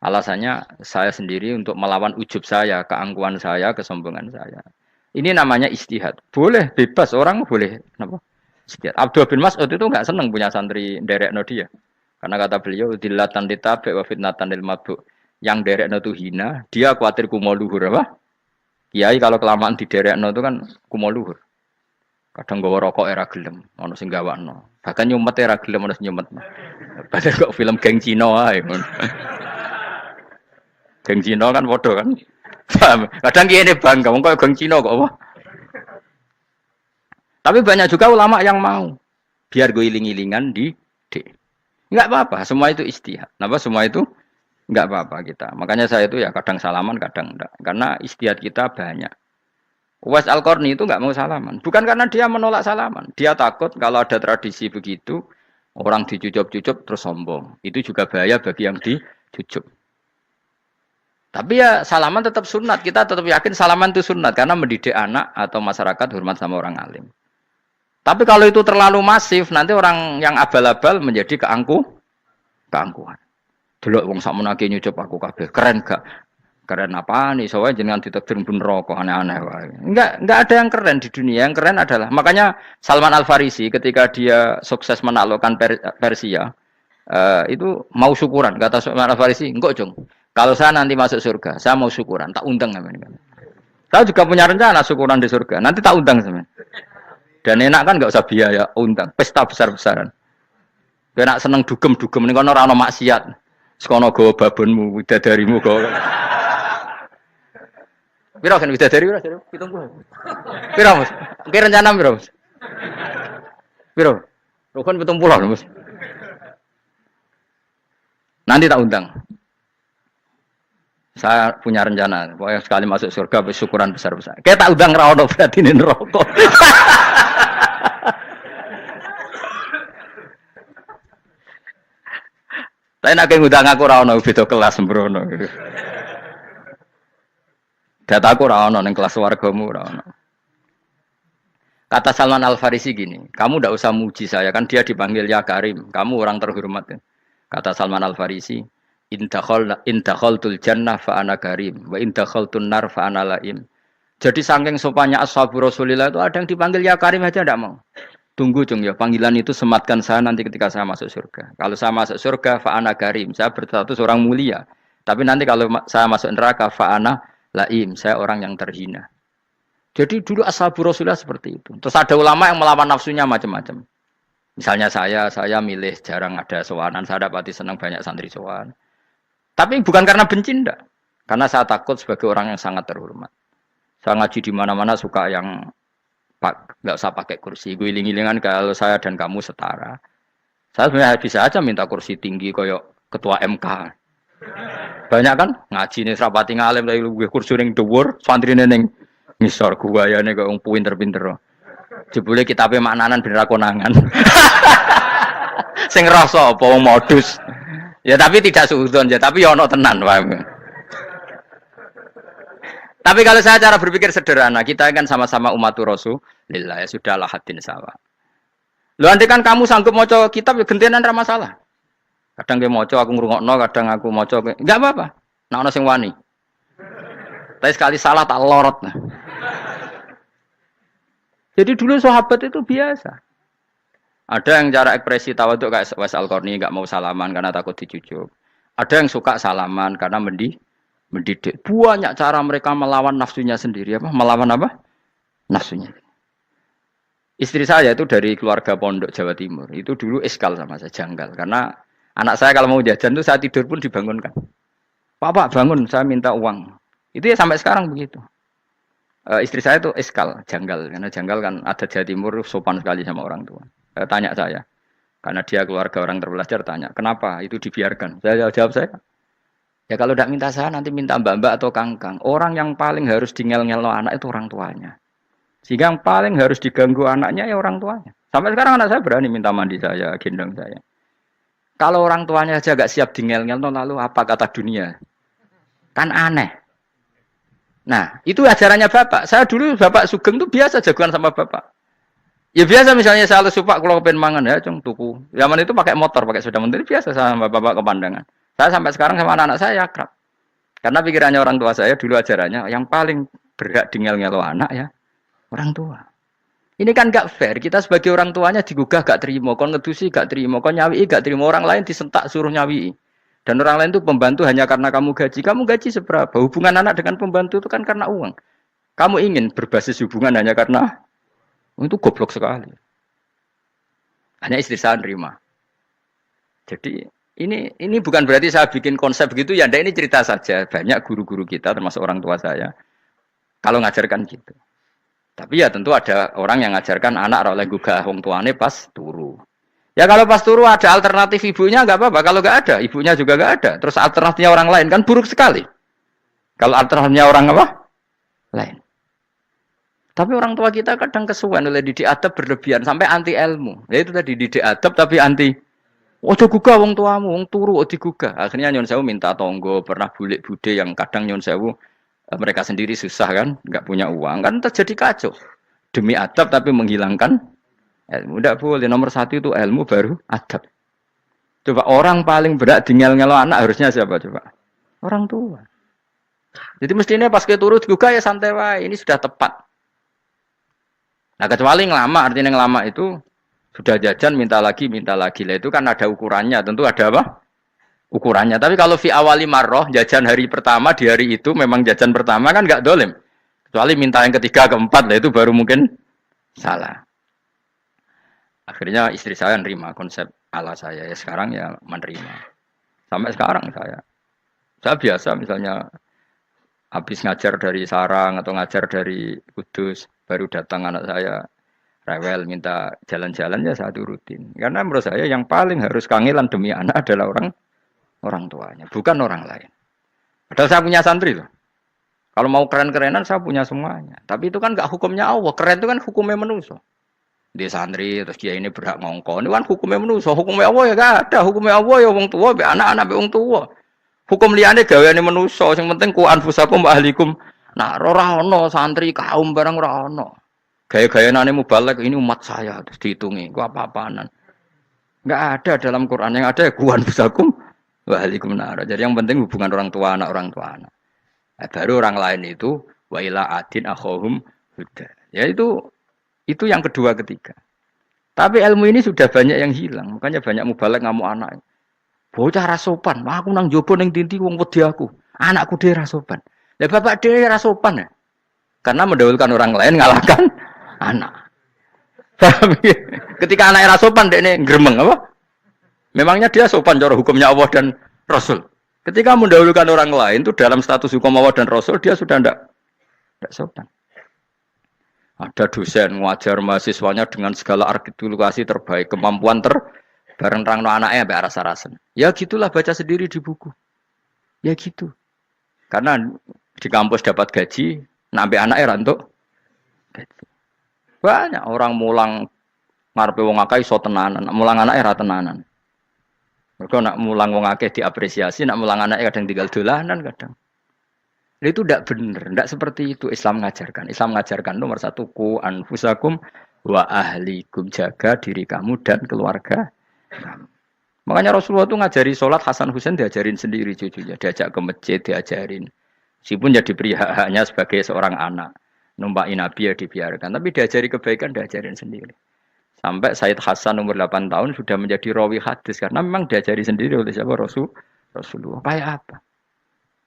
Alasannya saya sendiri untuk melawan ujub saya, keangkuhan saya, kesombongan saya. Ini namanya istihad. Boleh bebas orang boleh. Kenapa? Istihad. Abdul bin Mas'ud itu nggak senang punya santri derekno dia. Karena kata beliau dilatan ditabe wa fitnatan lil mabuk. Yang derekno itu hina, dia khawatir kumo luhur apa? Kiai kalau kelamaan di derekno itu kan kumo luhur. Kadang gawa rokok era gelem, ono sing gawakno. Bahkan nyumet era gelem ono sing nyumet. Padahal kok film geng Cina ae. Geng Cina kan bodoh kan. Kadang kiai bangga, wong kok geng Cina kok apa? Tapi banyak juga ulama yang mau biar gue iling-ilingan di enggak apa-apa, semua itu istihad. Kenapa semua itu enggak apa-apa kita. Makanya saya itu ya kadang salaman, kadang enggak. Karena istihad kita banyak. Uwais Al-Qarni itu enggak mau salaman. Bukan karena dia menolak salaman. Dia takut kalau ada tradisi begitu, orang dicucup-cucup terus sombong. Itu juga bahaya bagi yang dicucup. Tapi ya salaman tetap sunat. Kita tetap yakin salaman itu sunat. Karena mendidik anak atau masyarakat hormat sama orang alim. Tapi kalau itu terlalu masif, nanti orang yang abal-abal menjadi keangkuhan. Delok wong sakmenake nyucup aku kabeh. Keren gak? Keren apa nih? Soalnya jenengan ditakdir pun rokok aneh-aneh wae. Enggak ada yang keren di dunia. Yang keren adalah makanya Salman Al Farisi ketika dia sukses menaklukkan Persia, itu mau syukuran. Kata Salman Al Farisi, "Engkau, Jong. Kalau saya nanti masuk surga, saya mau syukuran, tak undang namanya." Saya juga punya rencana syukuran di surga. Nanti tak undang sebenarnya. Dan enak kan enggak usah biaya undang, pesta besar-besaran. Enak seneng dugem-dugem ning kono ora ono maksiat. Sekono gawa babonmu, widadarimu gawa. Piro kan widadari piro? 70. Piro, Mas? Ki rencana piro, Mas? Piro? Rukun 70, Mas. Nanti tak undang. Saya punya rencana, pokoknya sekali masuk surga syukuran besar-besar. Kayak tak undang ra ono berarti ning neraka. Tapi nek ngundang aku ora ono beda kelas sembrono. Dataku ora ono ning kelas wargamu ora ono. Kata Salman Al Farisi gini, kamu ndak usah muji saya kan dia dipanggil ya Karim, kamu orang terhormat. Kata Salman Al Farisi, indakhaltul jannah fa ana karim wa indakhaltun nar fa ana laim. Jadi saking sopannya ashabu Rasulillah itu ada yang dipanggil ya Karim aja ndak mau. Tunggu Jung ya, panggilan itu sematkan saya nanti ketika saya masuk surga. Kalau saya masuk surga, fa'ana karim, saya berstatus orang mulia. Tapi nanti kalau saya masuk neraka, fa'ana laim, saya orang yang terhina. Jadi dulu ashabu Rasulullah seperti itu. Terus ada ulama yang melawan nafsunya macam-macam. Misalnya saya milih jarang ada sowanan, saya dapati senang banyak santri sowan. Tapi bukan karena benci, enggak. Karena saya takut sebagai orang yang sangat terhormat. Saya ngaji di mana-mana suka yang nggak usah pakai kursi, gue iling-ilingan kalau saya dan kamu setara. Saya sebenarnya bisa aja minta kursi tinggi koyok ketua MK. Banyak kan ngaji nih serapati ngalim dari gue kursi ning dhuwur, santri ning ngisor guayane kok wong pinter-pinter. Jebule kitabe maknanan bener konangan. Sing rasa apa wong modus. Ya tapi tidak suudzon ya, tapi ya ono tenan wae. Tapi kalau saya cara berpikir sederhana, kita kan sama-sama umatur Rasulillah, ya sudahlah hadin sawa. Lu nanti kan kamu sanggup maca kitab ya gentenan ra masalah. Kadang ge maca aku ngrungokno, kadang aku maca enggak apa-apa. Nek ana sing wani. Tapi sekali salah tak lorot. Nah. Jadi dulu sahabat itu biasa. Ada yang cara ekspresi tawadhu kayak Uwais Al-Qarni enggak mau salaman karena takut dicucuk. Ada yang suka salaman karena mendidik. Banyak cara mereka melawan nafsunya sendiri. Apa? Melawan apa? Nafsunya. Istri saya itu dari keluarga pondok Jawa Timur. Itu dulu eskal sama saya, janggal. Karena anak saya kalau mau jajan itu saya tidur pun dibangunkan. Pak bangun, saya minta uang. Itu ya sampai sekarang begitu. Istri saya itu eskal, janggal. Karena janggal kan ada Jawa Timur sopan sekali sama orang tua. Tanya saya. Karena dia keluarga orang terpelajar, tanya. Kenapa itu dibiarkan? Saya jawab saya. Ya kalau tidak minta saya nanti minta mbak-mbak atau kangkang. Orang yang paling harus dingel-ngelo anak itu orang tuanya. Sehingga yang paling harus diganggu anaknya ya orang tuanya. Sampai sekarang anak saya berani minta mandi saya, gendong saya. Kalau orang tuanya aja gak siap dingel-ngel, lalu apa kata dunia? Kan aneh. Nah, itu ajarannya bapak. Saya dulu bapak Sugeng tuh biasa jagoan sama bapak. Ya biasa misalnya saya supak kalau pengen mangan ya, cung tuku. Zaman itu pakai motor, pakai sepeda motor biasa sama bapak kepandangan. Saya sampai sekarang sama anak-anak saya akrab. Karena pikirannya orang tua saya dulu ajarannya yang paling berhak dingel-ngelo anak ya orang tua. Ini kan gak fair. Kita sebagai orang tuanya digugah gak terima, kon ngedusi gak terima, kon nyawi gak terima, orang lain disentak suruh nyawi. Dan orang lain itu pembantu hanya karena kamu gaji. Kamu gaji seberapa? Hubungan anak dengan pembantu itu kan karena uang. Kamu ingin berbasis hubungan hanya karena itu goblok sekali. Hanya istri saya nerima. Jadi ini bukan berarti saya bikin konsep begitu ya. Ini cerita saja. Banyak guru-guru kita termasuk orang tua saya kalau ngajarkan gitu. Tapi ya tentu ada orang yang ngajarkan anak oleh gugah wong tuane pas turu. Ya kalau pas turu ada alternatif ibunya nggak apa-apa. Kalau nggak ada, ibunya juga nggak ada. Terus alternatifnya orang lain kan buruk sekali. Kalau alternatifnya orang apa? Lain. Tapi orang tua kita kadang kesuwen oleh didik adab berlebihan sampai anti ilmu. Ya itu tadi didik adab tapi anti. Ojo gugah wong tuamu, wong turu ojo digugah. Akhirnya nyon sewu minta tonggo, pernah bulik bude yang kadang nyon sewu mereka sendiri susah kan, nggak punya uang kan terjadi kacau. Demi adab tapi menghilangkan ilmu. Tidak boleh. Nomor satu itu ilmu baru adab. Coba orang paling berat dingel-ngelo anak harusnya siapa coba? Orang tua. Jadi mestinya pas ke turu digugah ya santai wae. Ini sudah tepat. Nah kecuali ngelama, artinya ngelama itu sudah jajan minta lagi lah itu kan ada ukurannya. Tentu ada apa? Ukurannya. Tapi kalau fi awali marroh, jajan hari pertama di hari itu memang jajan pertama kan nggak dolim. Kecuali minta yang ketiga, keempat lah itu baru mungkin salah. Akhirnya istri saya nerima konsep ala saya ya sekarang ya menerima. Sampai sekarang saya biasa misalnya habis ngajar dari Sarang atau ngajar dari Kudus baru datang anak saya rewel minta jalan-jalan ya saya turutin. Karena menurut saya yang paling harus kangelan demi anak adalah orang tuanya, bukan orang lain. Padahal saya punya santri loh. Kalau mau keren-kerenan saya punya semuanya. Tapi itu kan gak hukumnya Allah. Keren itu kan hukumnya manusia. Di santri terus dia ini berhak ngongkon. Itu kan hukumnya manusia. Hukumnya Allah ya gak ada. Hukumnya Allah ya wong tua, be anak-anak be wong tua. Hukum liyane gaweane manusia. Yang penting ku anfusakum wa ahlikum. Nah, ora ono santri kaum barang ora ono. Gaya-gayanane mubalek ini umat saya terus dihitungi. Ku apa-apaanan. Enggak ada dalam Quran. Yang ada ya ku anfusakum Waalaikumsalam. Jadi yang penting hubungan orang tua anak. Baru orang lain itu wa ila adin akhahum huda. Ya itu yang kedua ketiga. Tapi ilmu ini sudah banyak yang hilang. Makanya banyak mubalek ngamuk anak. Bocah rasopan. Aku nang jopo ning tinti wong wedi aku. Anakku dhewe rasopan. Lah bapak dhewe rasopan ya. Karena mendahulukan orang lain ngalahkan anak. Ketika anaknya rasopan dekne gremeng apa? Memangnya dia sopan cara hukumnya Allah dan Rasul. Ketika mendahulukan orang lain itu dalam status hukum Allah dan Rasul dia sudah tidak sopan. Ada dosen ngajar mahasiswanya dengan segala artikulasi terbaik, kemampuan bareng terangno anaknya sampai rasa-rasen. Ya gitulah baca sendiri di buku. Ya gitu. Karena di kampus dapat gaji, nambah anaknya rantuk gaji. Banyak orang mulang ngarepe wong akeh iso tenanan, mulang anaknya ra tenanan. Mereka nak mulang wong akeh diapresiasi, nak mulang anak kadang tinggal dolanan kadang. Itu tidak benar, tidak seperti itu Islam mengajarkan. Islam mengajarkan nomor satu ku anfusakum wa ahlikum, jaga diri kamu dan keluarga kamu. Makanya Rasulullah itu ngajari sholat Hasan Husain diajarin sendiri cucunya, diajak ke masjid diajarin. Meskipun jadi hak-haknya sebagai seorang anak, numpakin Nabi ya dibiarkan, tapi diajari kebaikan diajarin sendiri. Sampai Said Hasan umur 8 tahun sudah menjadi rawi hadis karena memang diajari sendiri oleh siapa Rasulullah. Kayak apa?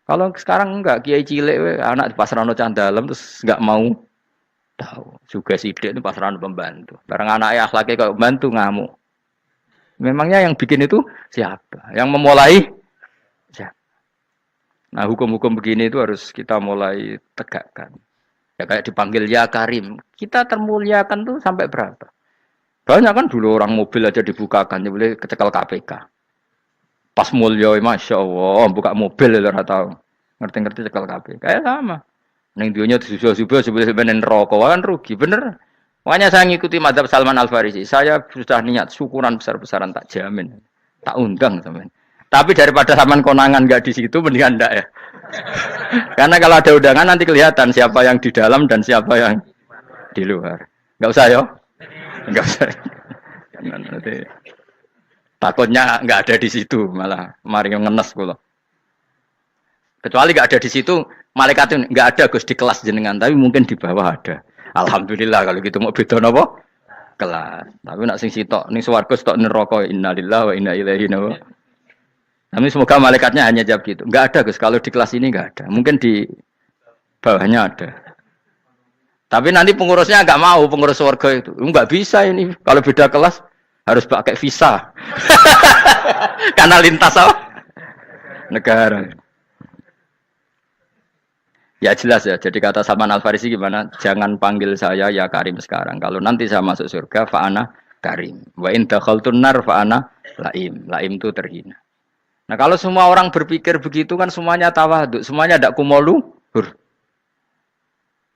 Kalau sekarang enggak kiai cilik anak di pasrano candalem terus enggak mau tahu. Juga sidik itu pasrano pembantu. Barang anaknya akhlaknya kayak pembantu ngamuk. Memangnya yang bikin itu siapa? Yang memulai siapa? Nah, hukum-hukum begini itu harus kita mulai tegakkan. Ya kayak dipanggil ya Karim. Kita termuliakan tuh sampai berapa? Banyak kan dulu orang mobil aja dibukakan, dia boleh kecekel KPK. Pas mulia, masya Allah, buka mobil ya tahu. Ngerti-ngerti cekel KPK. Kayak sama. Neng dionya disusul-susul sebenarnya rokok kan rugi, bener. Makanya saya ngikuti mazhab Salman Al Farisi. Saya sudah niat syukuran besar-besaran tak jamin. Tak undang sampean. Tapi daripada sampean konangan enggak di situ mendingan ndak ya. Karena kalau ada undangan nanti kelihatan siapa yang di dalam dan siapa yang di luar. Enggak usah yo. Enggak usah. Nanti takutnya enggak ada di situ malah mari ngenes kula. Kecuali enggak ada di situ, malaikat itu enggak ada Gus di kelas jenengan, tapi mungkin di bawah ada. Alhamdulillah kalau gitu mau beda napa? Kelas. Tapi nak sing sitok ning swarga sitok neraka innalillahi wa inna ilaihi raji'un. Tapi semoga malaikatnya hanya jawab gitu. Enggak ada Gus, kalau di kelas ini enggak ada. Mungkin di bawahnya ada. Tapi nanti pengurusnya enggak mau, pengurus surga itu. Enggak bisa ini. Kalau beda kelas harus pakai visa. Karena lintas apa? Negara. Ya jelas ya. Jadi kata Salman Al-Farisi gimana? Jangan panggil saya ya Karim sekarang. Kalau nanti saya masuk surga, fa'ana Karim. Wa in dakhaltun nar fa'ana Laim. Laim itu terhina. Nah kalau semua orang berpikir begitu kan semuanya tawadhu, semuanya tidak kumoluhur.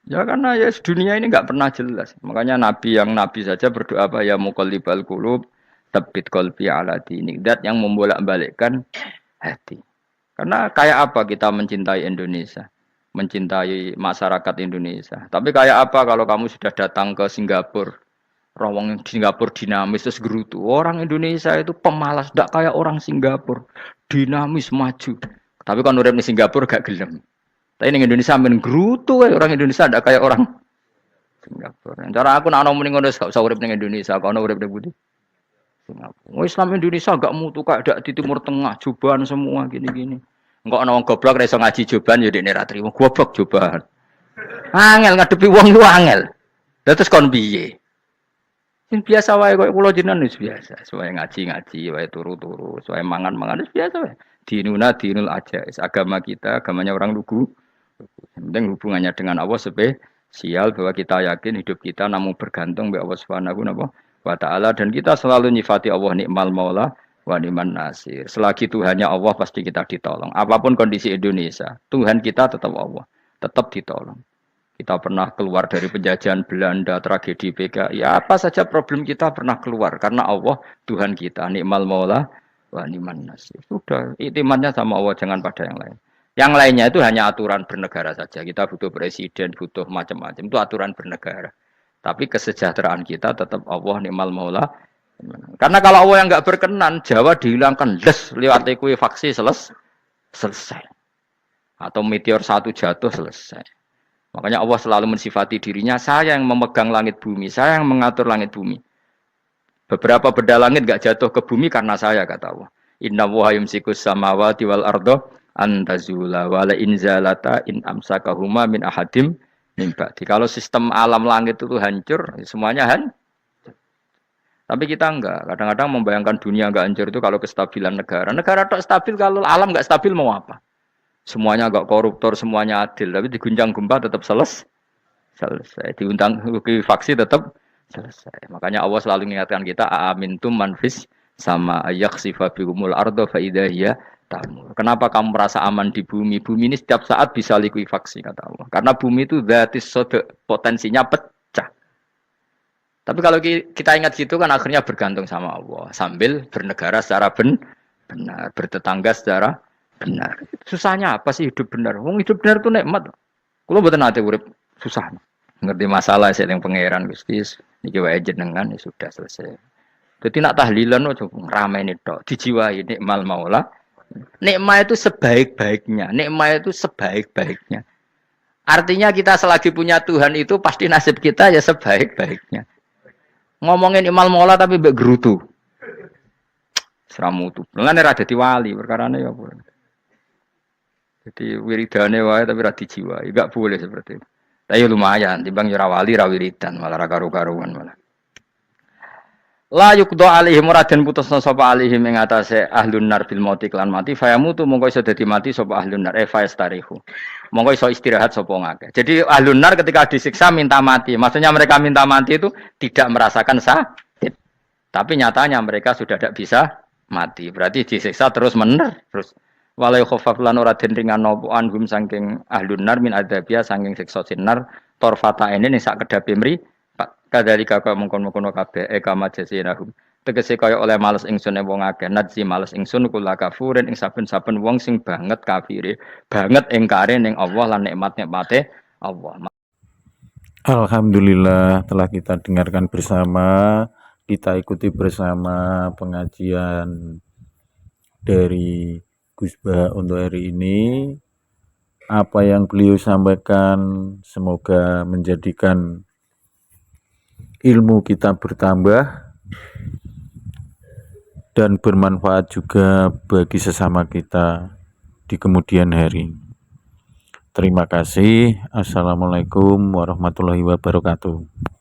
Ya karena ya dunia ini nggak pernah jelas. Makanya Nabi yang Nabi saja berdoa apa ya muqallibal qulub, tsabbit qalbi ala dinik. Dat yang membolak-balikkan hati. Karena kayak apa kita mencintai Indonesia? Mencintai masyarakat Indonesia. Tapi kayak apa kalau kamu sudah datang ke Singapura, rawang Singapura dinamis terus gerutu. Orang Indonesia itu pemalas, tidak kayak orang Singapura, dinamis maju. Tapi kalau urip di Singapura gak gelem. Tapi di Indonesia men gerutu, orang Indonesia tidak kayak orang Singapura. Cara aku nak ngomong ngono gak usah urip ning Indonesia, kalau urip ning Budi. Singapura. Islam Indonesia gak mutu kayak di Timur Tengah, jubahan semua gini-gini. Engkau ana wong goblok ra iso ngaji joban ya dekne ra trimo. Goblok joban. Angel ngadepi wong lu angel. Lah terus kon piye? Sing biasa wae koyo kula jenengan wis biasa. Suwe ngaji-ngaji wae turu-turu, suwe mangan-mangan wis biasa wae. Dinuna dinul ajais. Agama kita, agamanya orang lugu. Yang penting hubungannya dengan Allah spesial bahwa kita yakin hidup kita namun bergantung be Allah Subhanahu wa taala dan kita selalu nyifati Allah nikmal maula wa ni'man nasir. Selagi Tuhannya Allah pasti kita ditolong. Apapun kondisi Indonesia, Tuhan kita tetap Allah, tetap ditolong. Kita pernah keluar dari penjajahan Belanda, tragedi PKI, ya apa saja problem kita pernah keluar karena Allah Tuhan kita, nikmal maula wa ni'man nasir. Sudah, iktimatnya sama Allah, jangan pada yang lain. Yang lainnya itu hanya aturan bernegara saja. Kita butuh presiden, butuh macam-macam. Itu aturan bernegara. Tapi kesejahteraan kita tetap Allah nikmal maula. Karena kalau Allah yang enggak berkenan, Jawa dihilangkan les lewat likuifaksi selesai. Atau meteor satu jatuh selesai. Makanya Allah selalu mensifati dirinya, saya yang memegang langit bumi, saya yang mengatur langit bumi. Beberapa benda langit enggak jatuh ke bumi karena saya, kata Allah. Inna wa yumsikus samawati wal ardo antazula wala inzalata in amsakahuma min ahadim min ba'di. Kalau sistem alam langit itu hancur, semuanya hancur. Tapi kita enggak. Kadang-kadang membayangkan dunia enggak hancur itu kalau kestabilan negara. Negara tak stabil, kalau alam enggak stabil mau apa? Semuanya enggak koruptor, semuanya adil. Tapi diguncang gempa tetap selesai. Diundang faksi tetap selesai. Makanya Allah selalu mengingatkan kita, aamintum manfis sama yaksifa bihumul ardo faidahiyah tamur. Kenapa kamu merasa aman di bumi? Bumi ini setiap saat bisa likuifaksi, kata Allah. Karena bumi itu dzatis sodok, potensinya pecah. Tapi kalau kita ingat gitu kan akhirnya bergantung sama Allah. Sambil bernegara secara benar, bertetangga secara benar. Susahnya apa sih hidup benar? Wong hidup benar itu nikmat. Kalau mboten nate urip susah. Ngerti masalah saya yang pangeran Gusti, niki wae jenengan ya sudah selesai. Jadi nak tahlilan ojo ramai tok, dijiwai nikmal maula. Nikmat itu sebaik-baiknya, nikmat itu sebaik-baiknya. Artinya kita selagi punya Tuhan itu pasti nasib kita ya sebaik-baiknya. Ngomongin imal mola tapi mbek gerutu. Seramutu. Lan ora dadi wali perkarane ya apa. Jadi wiridane wae tapi ra dijiwai, enggak boleh seperti itu. Tapi lumayan timbang ora wali ra wiridan malah ra karo-karuan malah. La yuqda alaihim raden putusna sapa alaihim ing atase ahlun nar bil mauti lan mati fayamutu mongko iso dadi mati sapa ahlun nar fayastarihu. Monggo iso istirahat sapa ngakeh. Jadi ahlun nar ketika disiksa minta mati. Maksudnya mereka minta mati itu tidak merasakan sakit. Tapi nyatanya mereka sudah tidak bisa mati. Berarti disiksa terus terus wala yukhafaf lan ora den ringan napa anhum saking ahlun nar min adzabia saking siksa sinar torfata ini sak kedape mri kadalika ka mengkon-mengkon kabeh kama jasinahum Tegese kaya oleh males ingsun wong akeh nadzi males ingsun kula kafurin ing saben-saben wong sing banget kafire, banget ingkare ning Allah lan nikmat-nikmate Allah. Alhamdulillah telah kita dengarkan bersama, kita ikuti bersama pengajian dari Gus Bah untuk hari ini. Apa yang beliau sampaikan semoga menjadikan ilmu kita bertambah dan bermanfaat juga bagi sesama kita di kemudian hari. Terima kasih. Assalamualaikum warahmatullahi wabarakatuh.